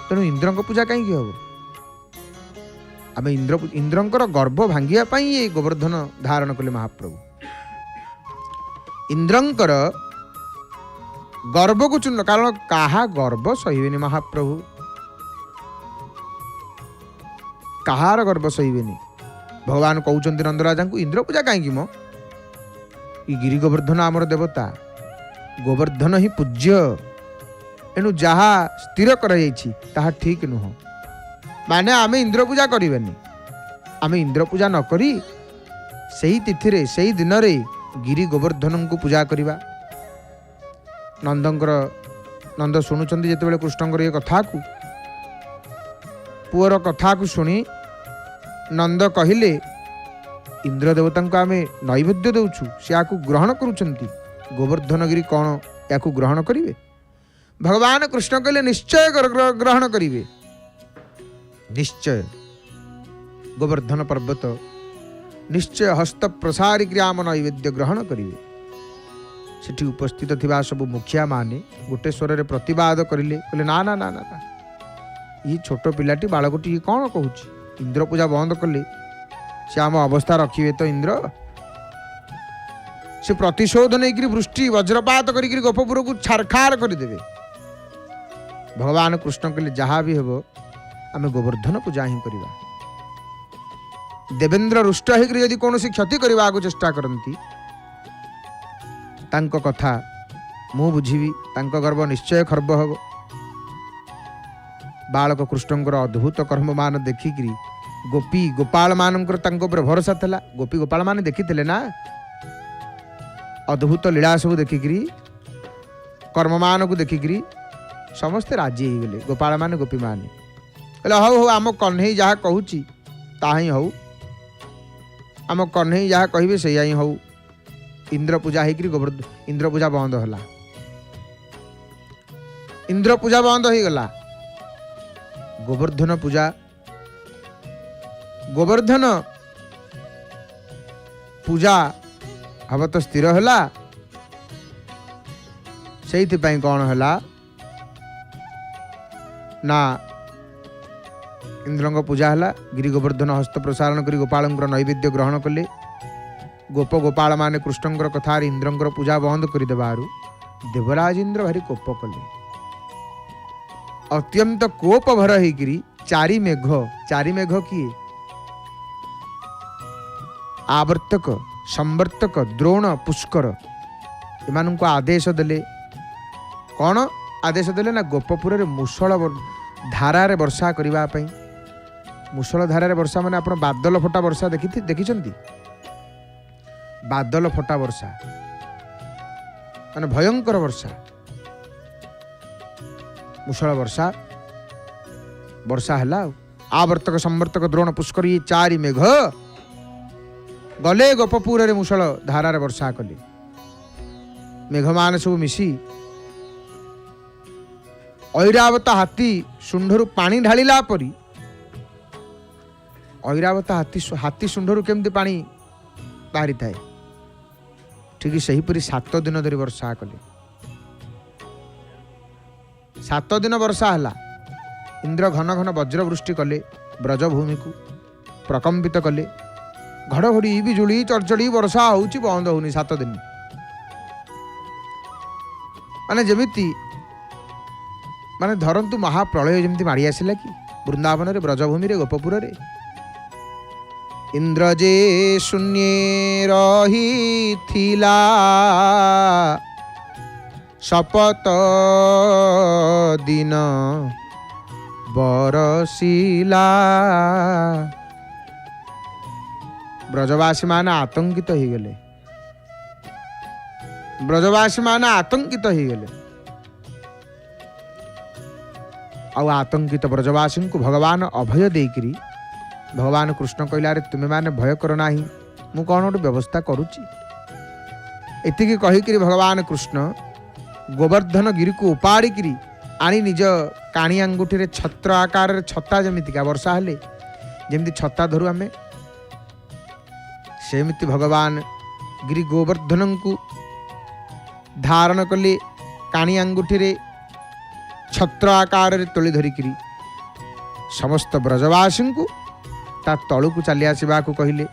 तेणु इंद्र को पूजा कहीं हम आम इंद्रंकर गर्भ भांगिया पाई ये गोवर्धन धारण कले महाप्रभु। इंद्रंकर गर्भ को चुन कारण कहा गर्भ सहीबेनि महाप्रभु कहार गर्भ सहीबेनि। भगवान कहउचंती नंदराजा को इंद्र पूजा कहीं मो ये गिरी गोवर्धन आमर देवता गोवर्धन ही पूज्य एणु जहा स्थिर कर ठीक नुह माने आमे इंद्र पूजा करिबेनि। आमे इंद्र पूजा न करी सही तिथि रे सही दिन रे गिरी गोवर्धन को पूजा करिबा। नंद शुणुचंदी जेतेबेले कृष्णंकर ये कथा को पुअर कथा को शुणी नंद कहिले इंद्र देवता को आमे नैवेद्य देउछु से आकु ग्रहण करुचंती गोवर्धनगिरी कौन या ग्रहण करिवे। भगवान कृष्ण कहले निश्चय ग्रहण करिवे निश्चय गोवर्धन पर्वत निश्चय हस्त प्रसारिक आम नैवेद्य ग्रहण करिवे। सेठी उपस्थित थिबा सब मुखिया माने गोटे स्वर रे प्रतिवाद करिले कहले ना ना ना ना ये छोट पिलाटी बालकटी कौन कहूची इंद्र पूजा बंद कले से आम अवस्था रखिए तो इंद्र से प्रतिशोध नहीं वृष्टि वज्रपात करी गोपपुर को छारखार करदे। भगवान कृष्ण कहले जहाँ भी हम आम गोवर्धन पूजा ही करवा। देवेंद्र रुष्ट होकर यदि कौन क्षति करने को चेष्टा करती तांको कथा मु बुझीबी तांको गर्व निश्चय खर्ब हम। बालक कृष्णंकर अद्भुत कर्म मान देखिकी गोपी गोपाल मानकर तांको पर भरोसा था। गोपी गोपाल मान देखी ना अद्भुत लीला सब देखिकी कर्म मान को देखिकी समस्ते राजी हो गले। गोपाल मान गोपी मान कहले हौ हौ आम कन्हई जहाँ कहूची ता ही हौ आम कन्हई जहाँ कहे से ही हौ। इंद्र पूजा होकर गोवर्धन इंद्र पूजा बंद होला। इंद्र पूजा बंद हो गला। गोवर्धन पूजा गोवर्धन पूजा हम तो स्थिर होला। से कौन होला ना इंद्र पूजा है। गिरी गोवर्धन हस्त प्रसारण कर गोपाल नैवेद्य ग्रहण कले। गोप गोपाल माने कृष्णंकर कथार इंद्रंकर पूजा बंद करदेबारू देवराज इंद्र भारी कोप कले। अत्यंत कोप भर होकर चारि मेघ किए आवर्तक संवर्तक द्रोण पुष्कर एमान को आदेश देले। कौन आदेश देले ना गोपपुर रे मूषल धारारे वर्षा करने। मूषल धारारे वर्षा माने आपण बादल फटा वर्षा देखी बादल फटा वर्षा माने भयंकर वर्षा मूषल वर्षा है। आवर्तक संवर्तक द्रोण पुष्कर ये चारि मेघ गले गोपपुर रे मूषल धारारे वर्षा कले। मेघमान सब मिसी ऐरावत हाथी शुंढरू पानी ढालिला परी ऐरावत हाथी शुंढरू केमती पानी बाहरी थाए ठीक सहीपरी 7 दिन धरी वर्षा कले। 7 दिन वर्षा है। इंद्र घन घन वज्रवृष्टि कले ब्रजभूमि को प्रकंपित कले। घड़घड़ी बिजुली चड़चड़ी वर्षा होउची बंद होनी 7 दिन माने जमिति माने धरंतु महाप्रलय जमिति माड़ी आसिला कि वृंदावन रे ब्रजभूमि रे गोपपुर रे। इंद्र जे शून्य रही थिला शपथ दिन बरसिला। ब्रजवासी मान आतंकित हो गले। ब्रजवासी मान आतंकित हो गले। आतंकित ब्रजवासी को भगवान अभय देकरी भगवान कृष्ण कहला रे तुमे माने भय कर नाही मु कौन गोटे व्यवस्था करुची। एतिकी कहीकि भगवान कृष्ण गोवर्धन गिरी को उपाड़िकी आनी निज काणी अंगुठी छत्र आकार छता जमीतिका वर्षा हेले जमी छता धरू आमे सेमिति भगवान गिरी गोवर्धन को धारण कले। काणी अंगुठी छत्र आकार तोली धरिकी समस्त ब्रजवासी को ता तलू को चली आसवा को कहले।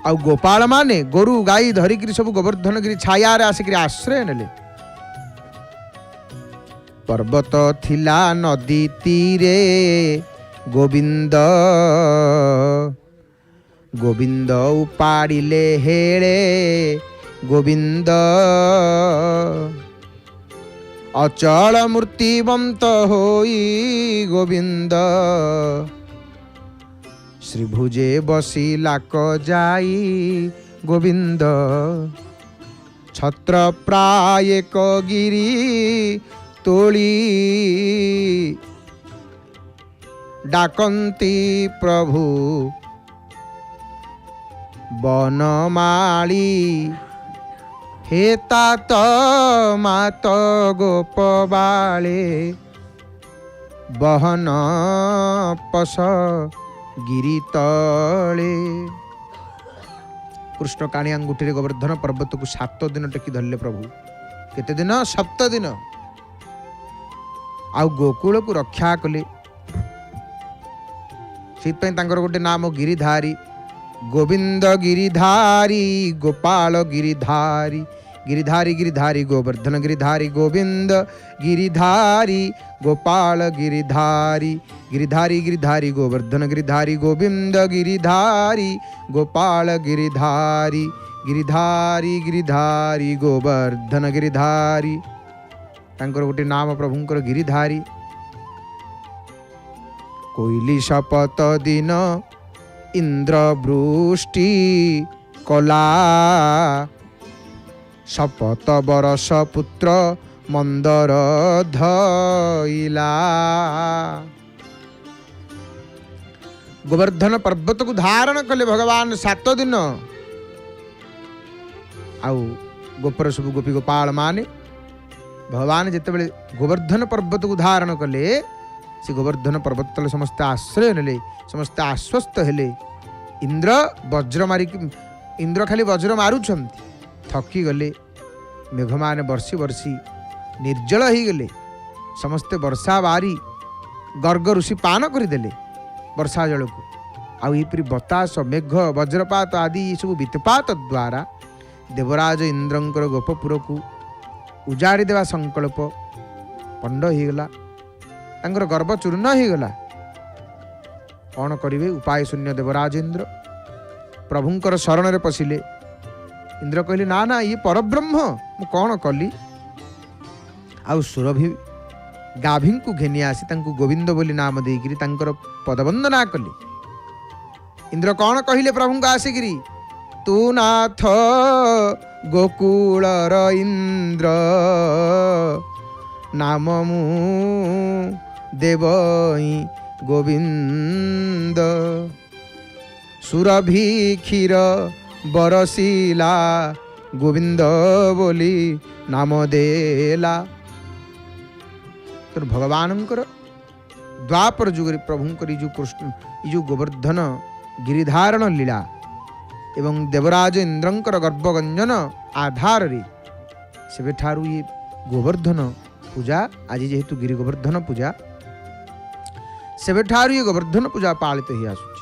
आ गोपाल माने गोरु गाई धरिकी सब गोवर्धन गिरी छाया आसिक आश्रय नेले। पर्वत थिला नदी तीरे गोविंद गोविंद उपाड़िले हेले गोविंद अचल मूर्तिवंत होई गोविंद श्रीभुजे बसी लाक जाई गोविंद छत्र प्राय गिरी तोली डाकंती प्रभु बनमाली हे तात मात गोपबाळे बहन पस गिरी तले। कृष्ण काणी अंगुठी गोवर्धन पर्वत को 7 दिन टेकी धरले प्रभु। केते दिन 7 दिन आ गोकुल को रक्षा कले। से गोटे नाम गिरिधारी गोविंद गिरिधारी गोपाल गिरिधारी गिरिधारी गिरिधारी गोवर्धन गिरिधारी गोविंद गिरिधारी गोपाल गिरिधारी गिरिधारी गिरिधारी गोवर्धन गिरिधारी गोविंद गिरिधारी गोपाल गिरिधारी गिरिधारी गिरिधारी गोवर्धन गिरिधारी तांकर गोटे नाम प्रभुंकर गिरिधारी। कोइली शपथ दिन इंद्र वृष्टि कला शपथ बरस पुत्र मंदर धइला। गोवर्धन पर्वत को धारण कले भगवान 7 दिन। आउ गोपर सब गोपी गोपाल माने भगवान जिते गोवर्धन पर्वत को धारण कले से गोवर्धन पर्वत तले समस्त आश्रय नेले समस्त आश्वस्त हेले। इंद्र वज्र मारिक इंद्र खाली वज्र मारुछंती थकी गले। मेघ माने बर्षी बर्षी निर्जल ही गले। समस्ते वर्षा बारी गर्ग ऋषि पान करदेले वर्षा जल को आईपरी बतास मेघ वज्रपात आदि ये सब वित्पात द्वारा देवराज इंद्रंकर गोपपुर को उजाड़ी देवा संकल्प पंड होगला गर्भ चूर्ण होगला। कौन करेंगे उपाय शून्य देवराज इंद्र प्रभुंकर शरण में पशिले। इंद्र कहले ना ना ये परब्रह्म मु कौन कली आउ सुरभि गाभी को घेनी आसी तांको गोविंद बोली नाम देकरी तांकर पदवंदना कले। इंद्र कौन कहले प्रभु को आसिकी तू नाथ गोकुलर इंद्र नाम मु देवई गोविंद सुरभि क्षीर बरसीला गोविंद बोली नाम देला। तो भगवान द्वापर जुग प्रभुंकर जो कृष्ण जो गोवर्धन गिरिधारण लीला एवं देवराज इंद्रंकर गर्भगंजन आधार रे से ठारू ये गोवर्धन पूजा आज जेहेतु गिरि गोवर्धन पूजा से ठारू ये गोवर्धन पूजा पालित ही आसुची।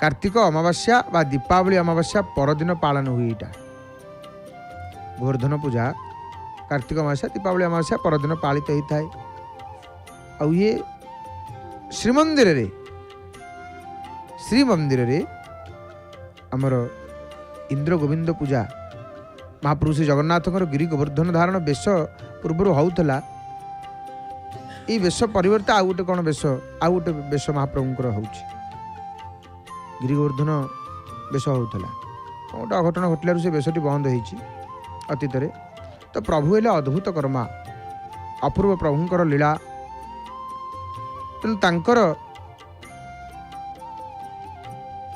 कार्तिक अमावास्या बा दीपावली अमावास्या परदिन पालन हुए यहाँ गोवर्धन पूजा कार्तिक अमावास्या दीपावली अमावास्या परदिन पालित होता है। और ये श्रीमंदिर रे आमर इंद्र गोविंद पूजा महाप्रभु श्री जगन्नाथ गिरि गोवर्धन धारण बेश पूर्व होता ये बेश परिवर्ते आउ गोटे कौन बेश आउ गोटे बेश महाप्रभुंकर होची गिरि गोवर्धन बेश होता गोटे अघटन घटल से बेशटी बंद होती अतीत। तो प्रभु हेले अद्भुत कर्मा अपूर्व प्रभुंकर लीला तेणु तांकर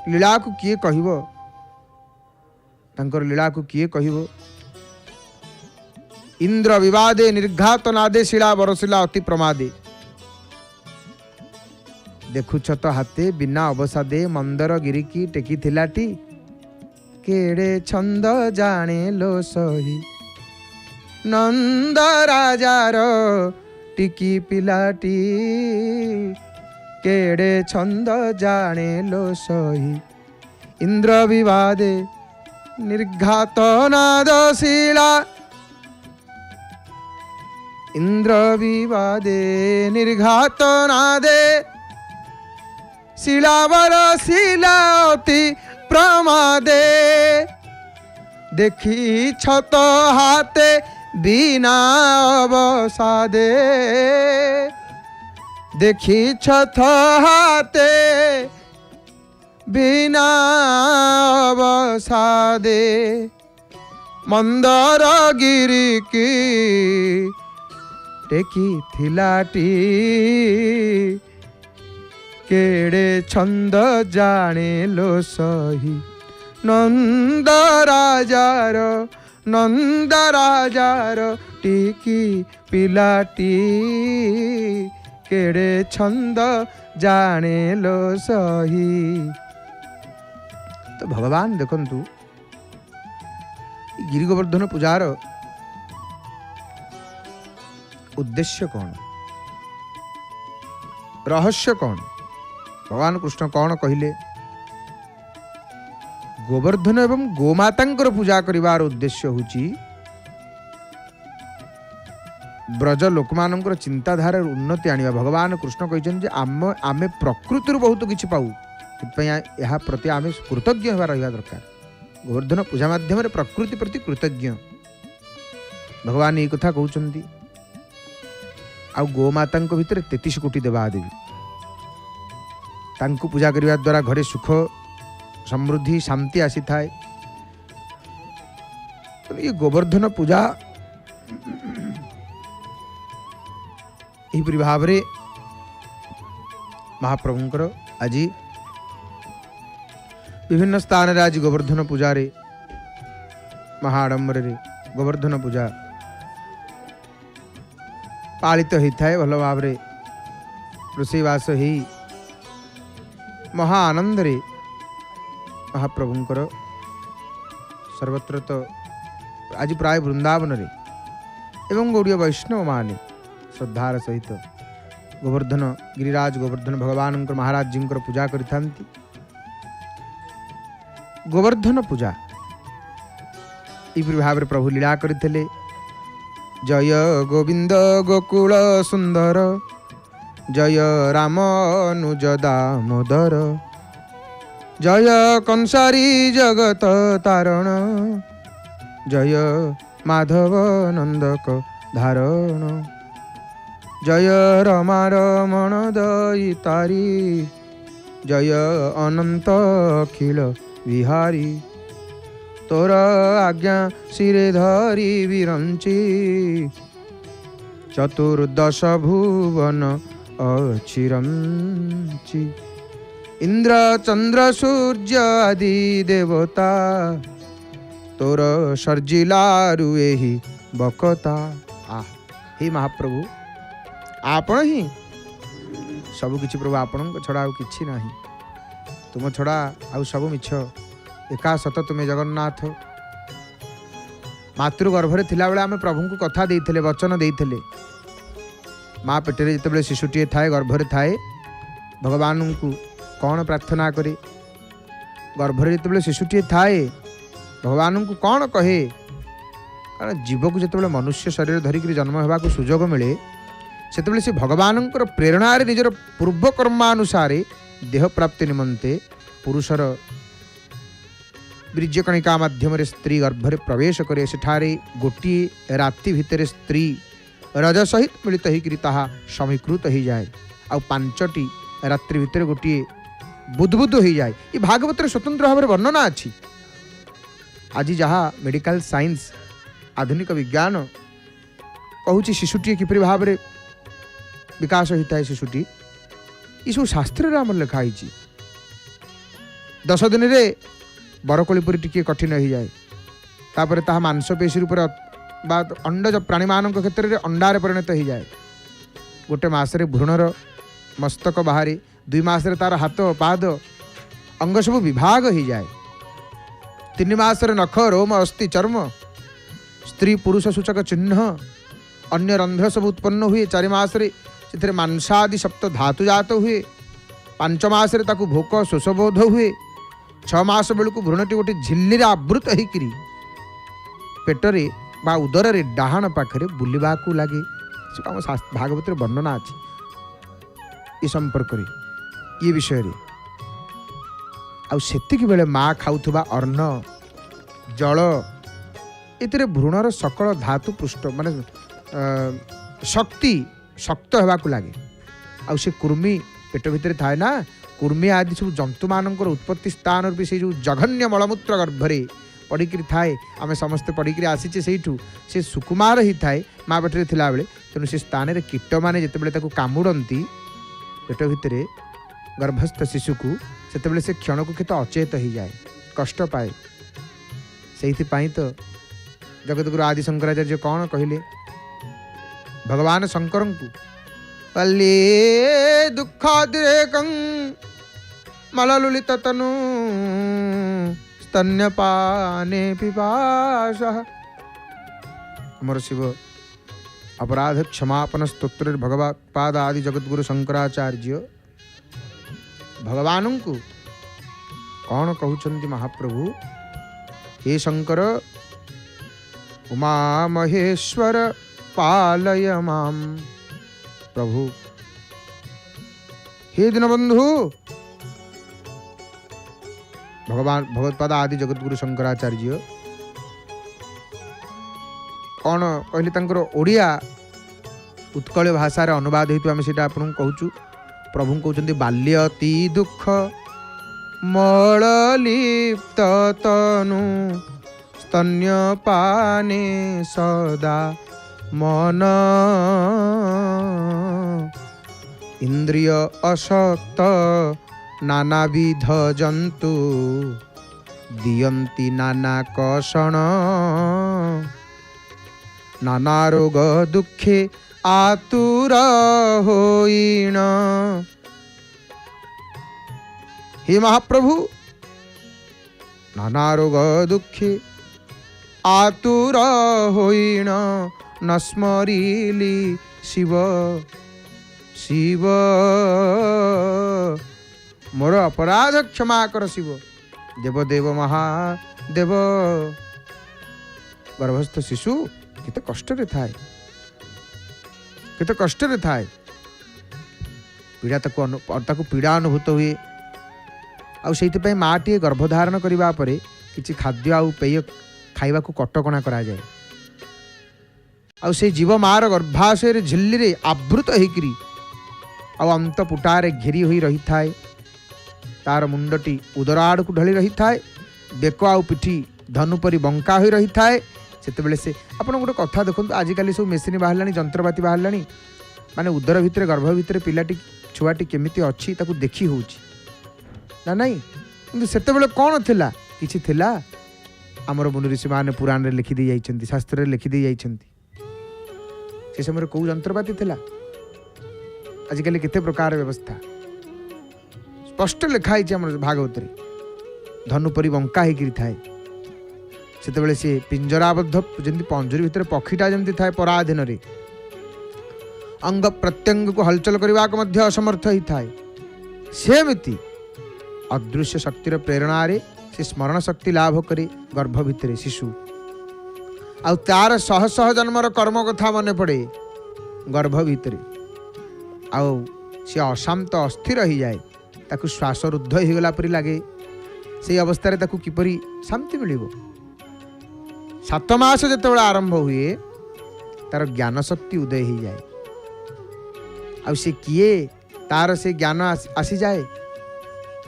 लीला को किए कहिबो तांकर लीला को किए कहिबो। इंद्र विवादे निर्घात नादे शिला बरशिला अति प्रमादे देखुछ तो हाथे बिना अवसादे मंदर गिरी की टेकी थिलाटी केड़े छंद जाने लो सही नंद राजार टिकी पिलाटी केड़े छंद जाने लो सही इंद्र विवादे निर्घात नादशिला इंद्र विवादे निर्घात नादे शिलावर शिलाति प्रमादे देखी छत हाथे बिना अवसादे देखी छत हाथे बिना अवसादे मंदर गिरी की टेकी थिलाटी केड़े छंद जाने लो सही नंद राजार टिकी पिलाटी केड़े छंद जाने लो सही। तो भगवान देखंतु गिरि गोवर्धन पूजार उद्देश्य कौन रहस्य कौन भगवान कृष्ण कौन कहले गोवर्धन एवं गोमातांकर पूजा करिवार उद्देश्य होची ब्रज लोकमानंकर चिंताधारा उन्नति आनिबा। भगवान कृष्ण कहछन जे आमे प्रकृति बहुत किछि पाऊ यहाँ प्रति आमे कृतज्ञ होवा रहिबा दरकार। गोवर्धन पूजा माध्यम प्रकृति प्रति कृतज्ञ भगवान ये कथा कहउचंती। आ गोमाता भितर 33 कोटी देवा देवी तांको पूजा करने द्वारा घरे सुख समृद्धि शांति आसी थाए। तो ये गोवर्धन पूजा यहीपरि भाव में महाप्रभुंकर आज विभिन्न स्थान रे आज गोवर्धन पूजा रे महाआडंबर रे गोवर्धन पूजा पालित होता है। भल भाव में रोषेईवास हो महा आनंद रे महाप्रभुंकर सर्वत्र तो आज प्राय वृंदावन रे एवं गौड़ीय वैष्णव माने श्रद्धार सहित गोवर्धन गिरिराज गोवर्धन भगवान महाराज जी पूजा करिथांती। गोवर्धन पूजा यही भाव में प्रभु लीला करते। जय गोविंद गोकुल सुंदर जय राम अनुज दामोदर जय कंसारी जगत तारण जय माधव नंदक धारण जय रमा रमण दयितारी जय अनंत अखिल विहारी तोर आज्ञा शिरे धरी विरंची चतुर्दश भुवन अचिरंची इंद्र चंद्र सूर्य आदि देवता तोर सर्जिलारु एही बकता। हे महाप्रभु आपण ही सब किछि प्रभु आपण छड़ा आउ किछि नाही तुम छड़ा आउ सब मिछ एका सत तुम्हें जगन्नाथ। मातृगर्भरे थिला बेले आमे प्रभु को कथा देइथिले वचन देइथिले माँ पेटरे जितेबाला शिशुटीए थाए गर्भरे थाए भगवान को कौन प्रार्थना करे गर्भरे जितेबाला शिशुटीए थाए भगवान को कौन कहे कारण जीव को जितेबाला मनुष्य शरीर धरिक जन्म होगा सुजोग मिले से भगवान प्रेरणा निजर पूर्व कर्मानुसार देह प्राप्ति निमंते पुरुषर बीर्यकणिका माध्यम स्त्री गर्भरे प्रवेश करे सेठारे गोटे राति भितर स्त्री रज सहित मिलित होता समीकृत हो जाए आ 5टी रात्रि भितर गोटे बुद्बुद हो जाए। ये भागवत स्वतंत्र भाव में वर्णना अच्छी। आज जहाँ मेडिकल साइंस आधुनिक विज्ञान कहूँ शिशुटी किपरि भाव में विकास होता है शिशुटी ये सब शास्त्र आम लिखाई 10 दिन में बरकोली टी कठिन हो जाए तापर ता मांसपेशी अंडज प्राणी मान क्षेत्र में अंडार परिणत हो जाए। गोटे मसरे भ्रूणर मस्तक बाहरी 2 मासरे तार हाथ पाद अंग सब विभाग हो जाए। 3 मासरे नख रोम अस्थि चर्म स्त्री पुरुष सूचक चिन्ह अन्य रंध्र सब उत्पन्न हुए। 4 मासरे से मांसादि सप्त धातु जात हुए। 5 मासरे ताकू भोक शोषबोध हुए। 6 मास बेलू भ्रूणटी गोटे झिल्ली आवृत होकर पेटरे बा उदर डाहाण पाखे बुलवा लगे। आम भागवत वर्णना अच्छी ये संपर्क ये विषय आती बेले माँ खाऊा अन्न जल ये भ्रूणर सकल धातु पृष्ठ माने शक्ति शक्त होगा लगे। आ कुर्मी पेट भितर थाए ना कुर्मी आदि सब जंतु मानकर उत्पत्ति स्थान भी से जो जघन्य मलमूत्र गर्भरे पढ़िकी थाए आम समस्ते पढ़िकी आसीचे से सुकुमार ही थाए माँ पेटे थिला बेले तेणु से स्थान में कीट मैंने जितेबाला कामुड़ती पेट भितर गर्भस्थ शिशु को से क्षण को केत अचेत हो जाए कष्ट पाए। से तो जगतगुरु आदि शंकराचार्य कौन कहले भगवान शंकर को पल्ली दुखादिरेकं मललुलित तनु स्तन्यपाने पिपासः। अमर शिव अपराध क्षमापन स्तोत्र भगवत्पाद आदि जगतगुरु शंकराचार्य भगवान को कौन कहउछन्ति महाप्रभु हे शंकर उमा महेश्वर पालय माम। प्रभु हे दीनबंधु भगवान भगवत्पाद आदि जगतगुरु शंकराचार्य कौन कहले तांकर ओडिया उत्कल भाषार अनुवाद हेतु आम से कहूँ। प्रभु कहते बाल्य अति दुख मलिप्त तनु स्तन्यपाने सदा मन इंद्रिय अशक्त नानाविध जंतु दियंती नाना कषण नाना रोग दुखे आतुर होइण। हे महाप्रभु नाना रोग दुखे आतुर होइण न स्मरिली शिव शिव मोर अपराध क्षमा कर शिव। देवदेव महादेव। गर्भस्थ शिशु केते कष्ट रे थाए, केते कष्ट रे थाए। पीड़ा ताकू पीड़ा अनुभूत हुए। आउ से माटी गर्भधारण करने पर किसी खाद्य आउ पेय खाइबा को कटकणा करा जाए। आउ से जीव मार गर्भाशय झिल्ली रे आवृत होकरी आउ अंत पुटारे घेरी होई रही थाए। तार मुंडटी उदर आड़ को ढली रही थाए। बेक आउ पिठी धनु परी बंका होई रही थाए। सेतेबेले से आपण गोटे कथा देखंतु, आजिकल सब मेसीन बाहरलानी, जंत्रपाति बाहरलानी, माने उदर भितर गर्भ भितर पिलाटी छुआटी केमिति अच्छी ताकू देखी होउची ना नहीं। किंतु सेतेबेले कौन थिला, किछि थिला। आमर मुनि ऋषि माने पुराण रे लिखि दे जाइछन्ती, शास्त्र रे लिखि दे जाइछन्ती। से समय को जंत्रपाति थिला। आजिकल केते प्रकार व्यवस्था स्पष्ट लिखा है आम भागवत रे। धनु परी बंका होकर थाए। सेतेबेले से पिंजराबद्ध जमी पंजरी भितर पक्षीटा जमी थाए पराधीन रे, अंग प्रत्यंग को हलचल करने को मध्य असमर्थ ही थाए। सेमिति अदृश्य शक्तिर प्रेरणा रे से स्मरण शक्ति लाभ करे गर्भ भितर शिशु। आउ तार शह शह जन्मर कर्म कथा मन पड़े गर्भ भितर। आउ सी अशांत अस्थिर ही जाए, ताकू श्वास रुद्ध हो गला परी लगे। से अवस्था ताकू किपरि शांति मिलिबो। 7 मास जेतेबेले आरंभ हुए तार ज्ञान शक्ति उदय हो जाए। आउ से किए तार से ज्ञान आसी जाए।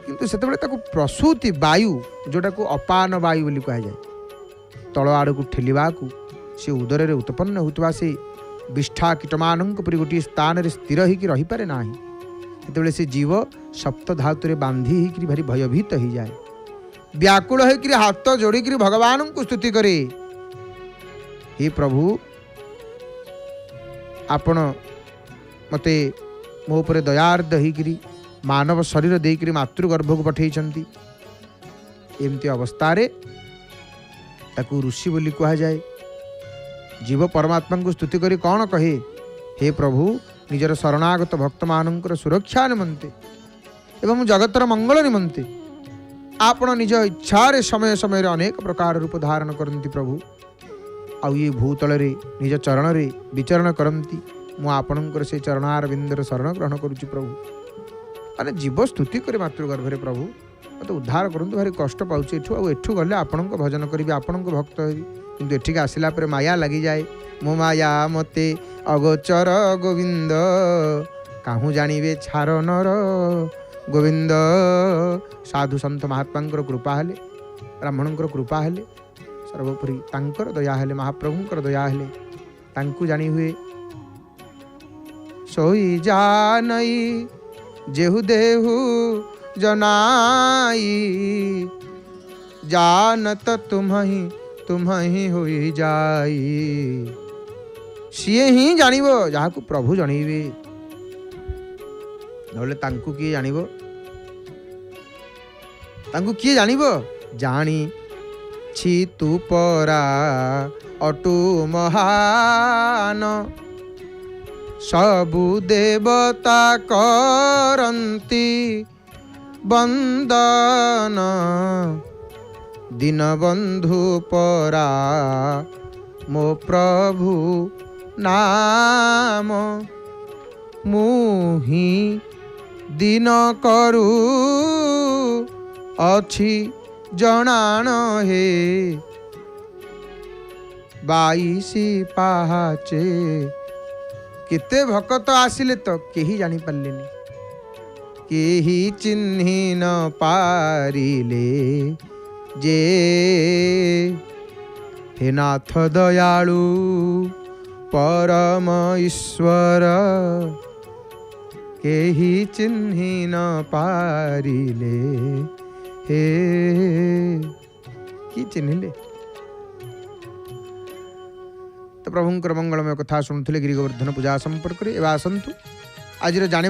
किंतु सेतेबेले ताकू प्रसूति वायु जोटा को अपान वायु बोली कहा जाए, तल आड़ को ठेलिबा को से उदर रे उत्पन्न होतबा से विष्ठा कीटमानंक परि गोटे स्थान रे स्थिर होकर रही पारे नाही। सेतेबेले से जीव सप्त धातु रे बांधी होकर भारी भयभीत हो जाए। व्याकुल होकर हाथ जोड़िक भगवान को स्तुति करे, हे प्रभु आपण मते मो पर दयार्द होकर मानव शरीर देकर मातृगर्भ को पठेइछन्ति। एमती अवस्था रे ताकू ऋषि बोली कहा जाए। जीव परमात्मा को स्तुति करी कौन कहे, हे प्रभु निजर शरणागत भक्त मानकर सुरक्षा निमंते एवं जगतर मंगल निमंते आपण निज इच्छा रे समय समय अनेक प्रकार रूप धारण करती प्रभु। आउ ये भूतल रे निज चरण रे विचरण करती। मु आपणकर से चरणार बिंदर शरण ग्रहण करुच्ची प्रभु। माने जीव स्तुति करे मातृगर्भ रे प्रभु मत उद्धार करंतु। भारी कष्ट पाउछि एठु। आ एठु गले आपणक भजन करी, आपणक भक्त हेबी। किंतु एठिक आसिला पर माया लगी जाए। मो माया मते अगोचर गोविंद, काहू जानिबे छार नर गोविंद। साधु संत महात्मांकर कृपा हेले, ब्राह्मणंकर कृपा हेले, सर्वोपरि तांकर दया हेले, महाप्रभुंकर दया हेले तांकु जानी हुए। सोई जानई जेहु देहु जनाई, जानत तुम्हि होई जाई। सीए ही जानिबो जाहाकु प्रभु जणीबे, नले तांकु किए जानिबो, तांकु किए जानिबो। जानी छी तू परा अटु महान, सबु देवता करंती बंदन। दीनबंधु परा मो प्रभु नाम, मुहि दीन करू अछि जनाण हे। 22 पाहाचे केते भक्त आसिले तो केही जानी पारलेनी, केही चिन्हि न पारिले जे। हे नाथ दयालु परम ईश्वर, केही चिन्हि न पारिले हे। कि चिन्हिले तो प्रभुंकर मंगलमय कथा शुणुले गिरी गोवर्धन पूजा संपर्क में। एवं आसतु आज जाने